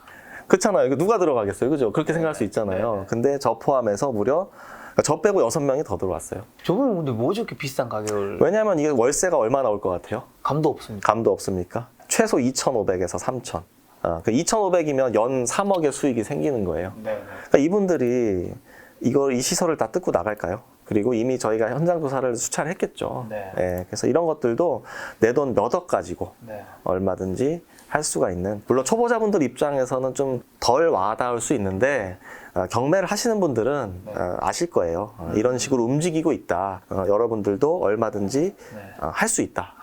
그렇잖아요. 이거 누가 들어가겠어요, 그죠? 그렇게 생각할 수 있잖아요. 네네. 근데 저 포함해서 무려 저 빼고 6명이 더 들어왔어요. 저분은 근데 뭐 저렇게 비싼 가격을. 왜냐하면 이게 월세가 얼마 나올 것 같아요? 감도 없습니다. 감도 없습니까? 최소 2,500에서 3,000. 그 2,500이면 연 3억의 수익이 생기는 거예요. 네. 그러니까 이분들이 이 시설을 다 뜯고 나갈까요? 그리고 이미 저희가 현장 조사를 수차를 했겠죠. 네. 예, 그래서 이런 것들도 내 돈 몇 억 가지고 네. 얼마든지 할 수가 있는. 물론 초보자분들 입장에서는 좀 덜 와닿을 수 있는데 경매를 하시는 분들은 네. 아실 거예요. 이런 식으로 움직이고 있다. 여러분들도 얼마든지 네. 할 수 있다.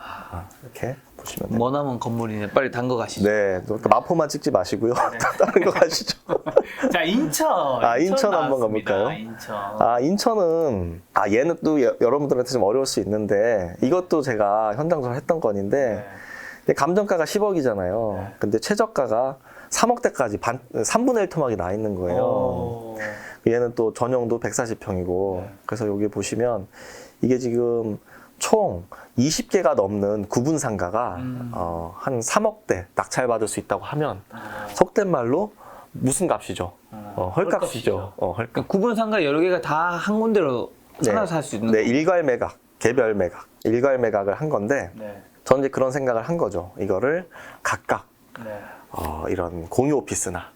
이렇게 보시면 돼요. 머나먼 건물이네. 빨리 단거 가시죠. 네, 마포만 찍지 마시고요. 다른 거 가시죠. 자, 인천. 인천 한번 나왔습니다. 가볼까요? 인천. 인천은 얘는 또 여러분들한테 좀 어려울 수 있는데 이것도 제가 현장 조사를 했던 건인데 근데 감정가가 10억이잖아요. 네. 근데 최저가가 3억대까지 3분의 1 토막이 나 있는 거예요. 얘는 또 전용도 140평이고 네. 그래서 여기 보시면 이게 지금 총 20개가 넘는 구분 상가가 한 3억대 낙찰받을 수 있다고 하면 속된 말로 무슨 값이죠? 헐값이죠. 헐값. 그러니까 구분 상가 여러 개가 다 한 군데로 하나서 살 수 있는 네, 일괄 매각, 개별 매각, 일괄 매각을 한 건데 네. 저는 이제 그런 생각을 한 거죠. 이거를 각각 네. 이런 공유 오피스나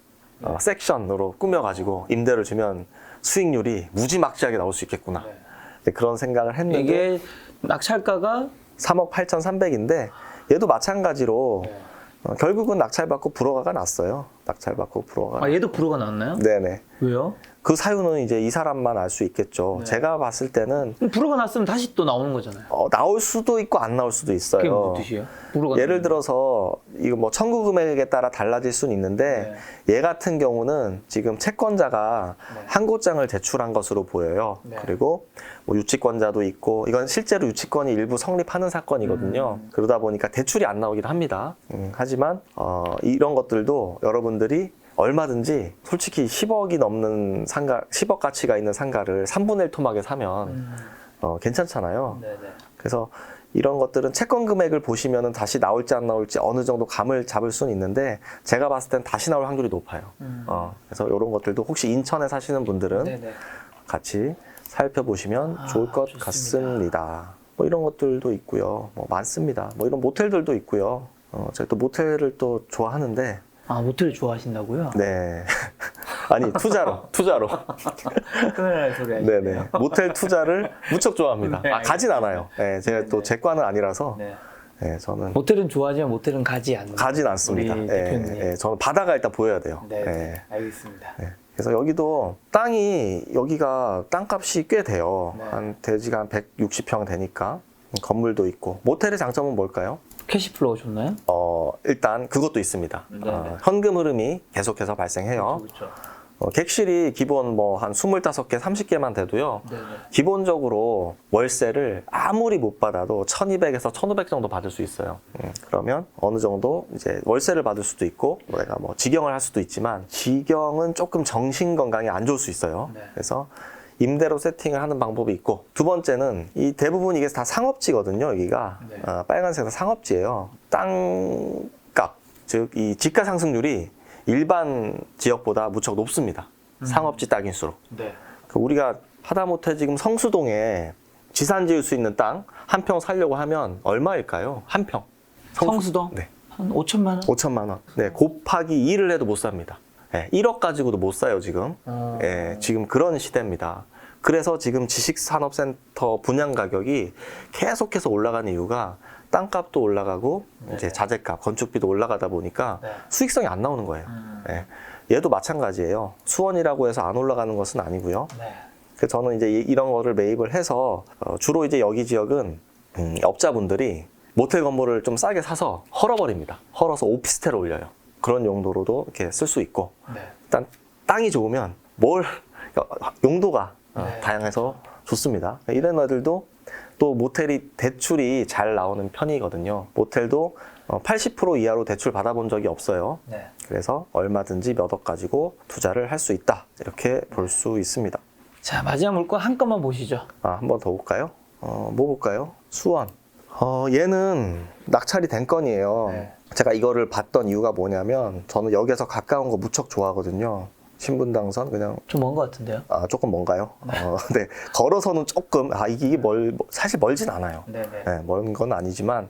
섹션으로 꾸며가지고 임대를 주면 수익률이 무지막지하게 나올 수 있겠구나. 네. 이제 그런 생각을 했는데 이게 낙찰가가 3억 8,300인데 얘도 마찬가지로 네. 결국은 낙찰받고 불허가가 났어요. 낙찰받고 불허가. 얘도 불허가 나왔나요? 네네. 왜요? 그 사유는 이제 이 사람만 알 수 있겠죠. 네. 제가 봤을 때는 그럼 불허가 났으면 다시 또 나오는 거잖아요. 나올 수도 있고 안 나올 수도 있어요. 그게 무슨 뜻이에요? 불허가 예를 나오면. 들어서 이거 뭐 청구 금액에 따라 달라질 수는 있는데 얘 같은 경우는 지금 채권자가 네. 항고장을 제출한 것으로 보여요. 네. 그리고 뭐 유치권자도 있고 이건 실제로 유치권이 일부 성립하는 사건이거든요. 그러다 보니까 대출이 안 나오기도 합니다. 하지만 이런 것들도 여러분들이 얼마든지 솔직히 10억이 넘는 상가, 10억 가치가 있는 상가를 3분의 1 토막에 사면 괜찮잖아요. 네네. 그래서 이런 것들은 채권 금액을 보시면 다시 나올지 안 나올지 어느 정도 감을 잡을 수는 있는데 제가 봤을 땐 다시 나올 확률이 높아요. 그래서 이런 것들도 혹시 인천에 사시는 분들은 네네. 같이 살펴보시면 좋을 것 좋습니다. 같습니다. 뭐 이런 것들도 있고요. 뭐 많습니다. 뭐 이런 모텔들도 있고요. 제가 또 모텔을 또 좋아하는데 아, 모텔 좋아하신다고요? 네. 아니 투자로. 큰일 날 소리 하시네요. 네네. 모텔 투자를 무척 좋아합니다. 네, 아, 가진 않아요. 네, 제가 또 제 과는 아니라서 네. 네, 저는 모텔은 좋아하지만 모텔은 가지 않는. 가진 않습니다. 우리 예, 대표님. 예, 저는 바다가 일단 보여야 돼요. 네, 예, 알겠습니다. 예. 그래서 여기도 땅이 여기가 땅값이 꽤 돼요. 네. 한 대지가 한 160평 되니까 건물도 있고. 모텔의 장점은 뭘까요? 캐시플로우 좋나요? 일단 그것도 있습니다. 네, 네. 현금 흐름이 계속해서 발생해요. 그렇죠. 객실이 기본 뭐 한 25개, 30개만 돼도요. 네네. 기본적으로 월세를 아무리 못 받아도 1200에서 1500 정도 받을 수 있어요. 그러면 어느 정도 이제 월세를 받을 수도 있고 내가 뭐 직영을 할 수도 있지만 직영은 조금 정신 건강에 안 좋을 수 있어요. 네. 그래서 임대로 세팅을 하는 방법이 있고 두 번째는 이 대부분 이게 다 상업지거든요. 여기가 네. 빨간색은 상업지예요. 땅값 즉 이 지가 상승률이 일반 지역보다 무척 높습니다. 상업지 딱인수록. 네. 우리가 하다못해 지금 성수동에 지산 지을 수 있는 땅 한 평 살려고 하면 얼마일까요? 한 평. 성수동? 네. 한 5천만 원? 5천만 원. 네, 곱하기 2를 해도 못 삽니다. 네, 1억 가지고도 못 사요, 지금. 네, 지금 그런 시대입니다. 그래서 지금 지식산업센터 분양 가격이 계속해서 올라가는 이유가 땅값도 올라가고 네. 이제 자재값, 건축비도 올라가다 보니까 네. 수익성이 안 나오는 거예요. 네. 얘도 마찬가지예요. 수원이라고 해서 안 올라가는 것은 아니고요. 네. 그래서 저는 이제 이런 거를 매입을 해서 주로 이제 여기 지역은 업자분들이 모텔 건물을 좀 싸게 사서 헐어버립니다. 헐어서 오피스텔을 올려요. 그런 용도로도 이렇게 쓸 수 있고 네. 일단 땅이 좋으면 뭘 용도가 네. 다양해서 좋습니다. 이런 애들도 또 모텔이 대출이 잘 나오는 편이거든요. 모텔도 80% 이하로 대출 받아본 적이 없어요. 네. 그래서 얼마든지 몇 억 가지고 투자를 할 수 있다. 이렇게 볼 수 있습니다. 자, 마지막 물건 한 건만 보시죠. 한 번 더 볼까요? 뭐 볼까요? 수원. 얘는 낙찰이 된 건이에요. 네. 제가 이거를 봤던 이유가 뭐냐면 저는 역에서 가까운 거 무척 좋아하거든요. 신분당선 그냥 좀 먼 것 같은데요? 조금 먼가요? 네. 걸어서는 조금 이게 사실 멀진 않아요. 네네. 네, 먼 건 아니지만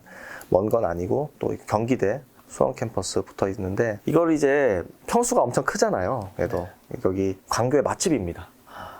먼 건 아니고 또 경기대 수원 캠퍼스 붙어 있는데 이걸 이제 평수가 엄청 크잖아요. 얘도 여기 광교의 맛집입니다.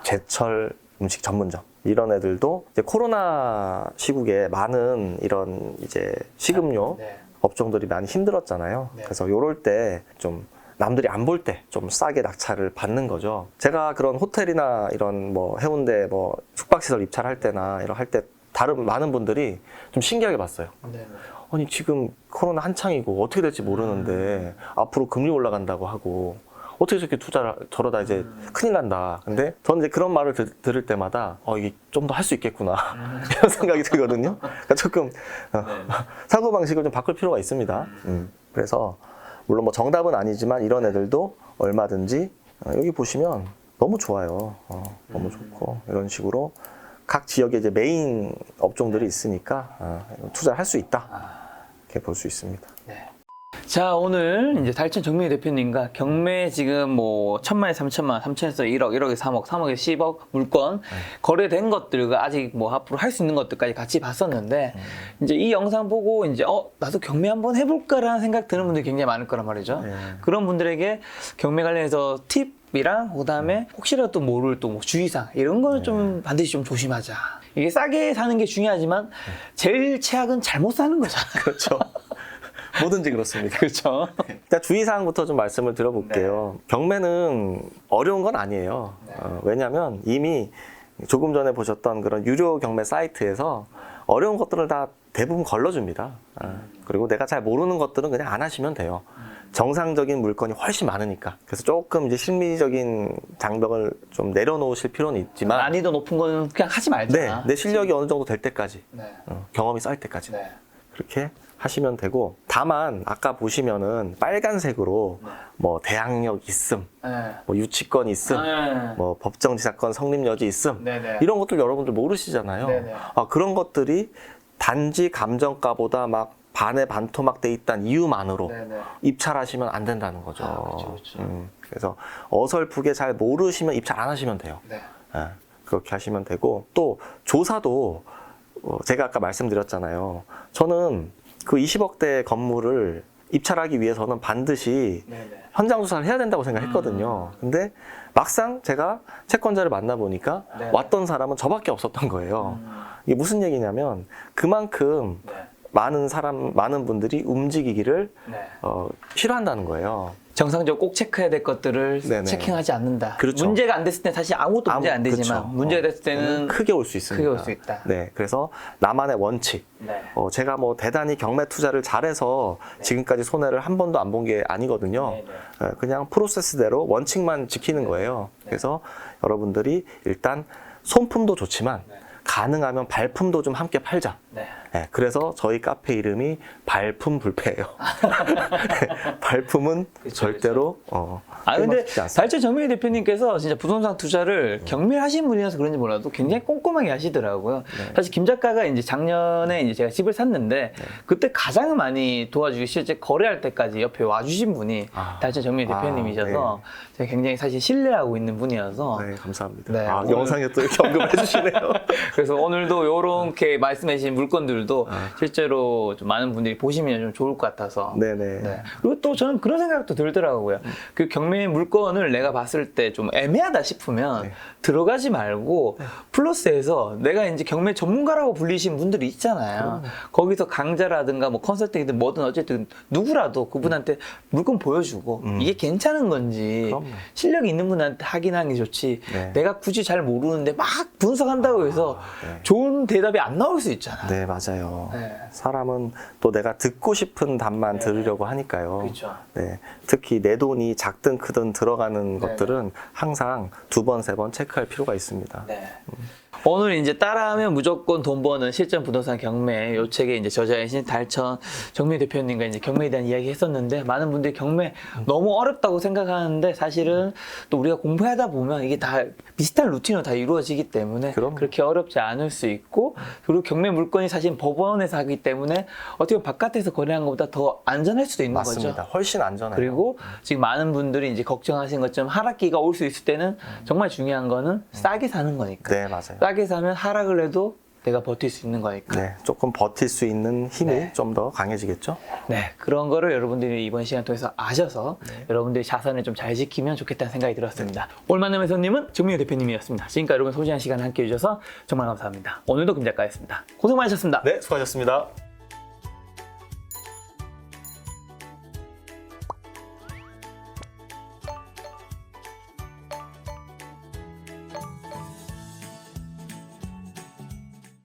제철 음식 전문점. 이런 애들도 이제 코로나 시국에 많은 이런 이제 식음료 네. 업종들이 많이 힘들었잖아요. 네. 그래서 요럴 때 좀 남들이 안 볼 때 좀 싸게 낙찰을 받는 거죠. 제가 그런 호텔이나 이런 뭐 해운대 뭐 숙박시설 입찰할 때나 이런 할 때 다른 많은 분들이 좀 신기하게 봤어요. 네. 아니 지금 코로나 한창이고 어떻게 될지 모르는데 앞으로 금리 올라간다고 하고 어떻게 저렇게 투자를 저러다 이제 큰일 난다. 근데 저는 이제 그런 말을 들을 때마다 이게 좀 더 할 수 있겠구나 이런 생각이 들거든요. 그러니까 조금 사고 방식을 좀 바꿀 필요가 있습니다. 그래서 물론 뭐 정답은 아니지만 이런 애들도 얼마든지 여기 보시면 너무 좋아요. 너무 좋고 이런 식으로 각 지역에 이제 메인 업종들이 있으니까 투자를 할 수 있다. 이렇게 볼 수 있습니다. 네. 자, 오늘 이제 달천 정민희 대표님과 경매 지금 뭐 1,000만에 3,000만, 3,000에서 1억, 1억에 3억, 3억에 10억 물건 거래된 것들과 아직 뭐 앞으로 할 수 있는 것들까지 같이 봤었는데 이제 이 영상 보고 이제 나도 경매 한번 해볼까라는 생각 드는 분들이 굉장히 많을 거란 말이죠. 네. 그런 분들에게 경매 관련해서 팁이랑 그다음에 혹시라도 또 모를 또뭐 주의사항 이런 거는 좀 반드시 좀 조심하자. 이게 싸게 사는 게 중요하지만 제일 최악은 잘못 사는 거잖아요. 그렇죠. 뭐든지 그렇습니다. 그렇죠. 일단 주의사항부터 좀 말씀을 드려볼게요. 경매는 어려운 건 아니에요. 왜냐하면 이미 조금 전에 보셨던 그런 유료 경매 사이트에서 어려운 것들을 다 대부분 걸러줍니다. 그리고 내가 잘 모르는 것들은 그냥 안 하시면 돼요. 정상적인 물건이 훨씬 많으니까. 그래서 조금 이제 심리적인 장벽을 좀 내려놓으실 필요는 있지만 난이도 높은 거는 그냥 하지 말자. 네, 내 실력이 어느 정도 될 때까지, 네. 경험이 쌓일 때까지. 네. 그렇게 하시면 되고, 다만 아까 보시면은 빨간색으로 뭐 대항력 있음, 네. 뭐 유치권 있음, 네. 뭐 법정지사권 성립 여지 있음, 네네. 이런 것들 여러분들 모르시잖아요. 네네. 그런 것들이 단지 감정가보다 막 반에 반토막 돼 있다는 이유만으로 네네. 입찰하시면 안 된다는 거죠. 그렇죠. 그래서 어설프게 잘 모르시면 입찰 안 하시면 돼요. 네. 예, 그렇게 하시면 되고, 또 조사도 제가 아까 말씀드렸잖아요. 저는 그 20억대 건물을 입찰하기 위해서는 반드시 네네. 현장 조사를 해야 된다고 생각했거든요. 근데 막상 제가 채권자를 만나보니까 네. 왔던 사람은 저밖에 없었던 거예요. 이게 무슨 얘기냐면 그만큼 네. 많은 분들이 움직이기를 네. 싫어한다는 거예요. 정상적으로 꼭 체크해야 될 것들을 네네. 체킹하지 않는다. 그렇죠. 문제가 안 됐을 때 사실 아무것도 문제가 안 되지만 그쵸. 문제가 됐을 때는 크게 올 수 있습니다. 크게 올 수 있다. 네, 그래서 나만의 원칙. 네. 제가 뭐 대단히 경매 투자를 잘해서 지금까지 손해를 한 번도 안 본 게 아니거든요. 네, 그냥 프로세스대로 원칙만 지키는 거예요. 그래서 여러분들이 일단 손품도 좋지만 가능하면 발품도 좀 함께 팔자. 네. 네, 그래서 저희 카페 이름이 발품불패예요. 발품은 그쵸, 절대로 근데 실망시키지 않습니다. 달재 정민희 대표님께서 진짜 부동산 투자를 경매하신 분이라서 그런지 몰라도 굉장히 꼼꼼하게 하시더라고요. 사실 김 작가가 이제 작년에 이제 제가 집을 샀는데 그때 가장 많이 도와주기 실제 거래할 때까지 옆에 와주신 분이 달재 정민희 대표님이셔서 제가 굉장히 사실 신뢰하고 있는 분이어서 네, 감사합니다. 네, 오늘- 영상에 또 이렇게 언급을 해주시네요. 그래서 오늘도 이렇게 말씀해 주신 물건들도 실제로 좀 많은 분들이 보시면 좀 좋을 것 같아서 네네. 네. 그리고 또 저는 그런 생각도 들더라고요. 그 경매 물건을 내가 봤을 때 좀 애매하다 싶으면 들어가지 말고 플러스해서 내가 이제 경매 전문가라고 불리신 분들이 있잖아요. 거기서 강좌라든가 뭐 컨설팅이든 뭐든 어쨌든 누구라도 그분한테 물건 보여주고 이게 괜찮은 건지 그럼요. 실력이 있는 분한테 확인하는 게 좋지. 네. 내가 굳이 잘 모르는데 막 분석한다고 해서 네. 좋은 대답이 안 나올 수 있잖아. 네, 맞아요. 네. 사람은 또 내가 듣고 싶은 답만 들으려고 하니까요. 그렇죠. 네, 특히 내 돈이 작든 크든 들어가는 것들은 항상 2번, 3번 체크할 필요가 있습니다. 네. 오늘 이제 따라하면 무조건 돈 버는 실전 부동산 경매 요 책에 이제 저자이신 달천 정민 대표님과 이제 경매에 대한 이야기 했었는데 많은 분들이 경매 너무 어렵다고 생각하는데 사실은 또 우리가 공부하다 보면 이게 다 비슷한 루틴으로 다 이루어지기 때문에 그럼요. 그렇게 어렵지 않을 수 있고 그리고 경매 물건이 사실 법원에서 하기 때문에 어떻게 보면 바깥에서 거래하는 것보다 더 안전할 수도 있는 맞습니다. 거죠. 훨씬 안전해요. 그리고 지금 많은 분들이 이제 걱정하신 것처럼 하락기가 올 수 있을 때는 정말 중요한 거는 싸게 사는 거니까. 네, 맞아요. 싸게 사면 하락을 해도 내가 버틸 수 있는 거니까. 네, 조금 버틸 수 있는 힘이 네. 좀 더 강해지겠죠? 네, 그런 거를 여러분들이 이번 시간 통해서 아셔서 여러분들이 자산을 좀 잘 지키면 좋겠다는 생각이 들었습니다. 오늘 만남의 손님은 정민호 대표님이었습니다. 지금까지 여러분 소중한 시간 함께 해주셔서 정말 감사합니다. 오늘도 김 작가였습니다. 고생 많으셨습니다. 네, 수고하셨습니다.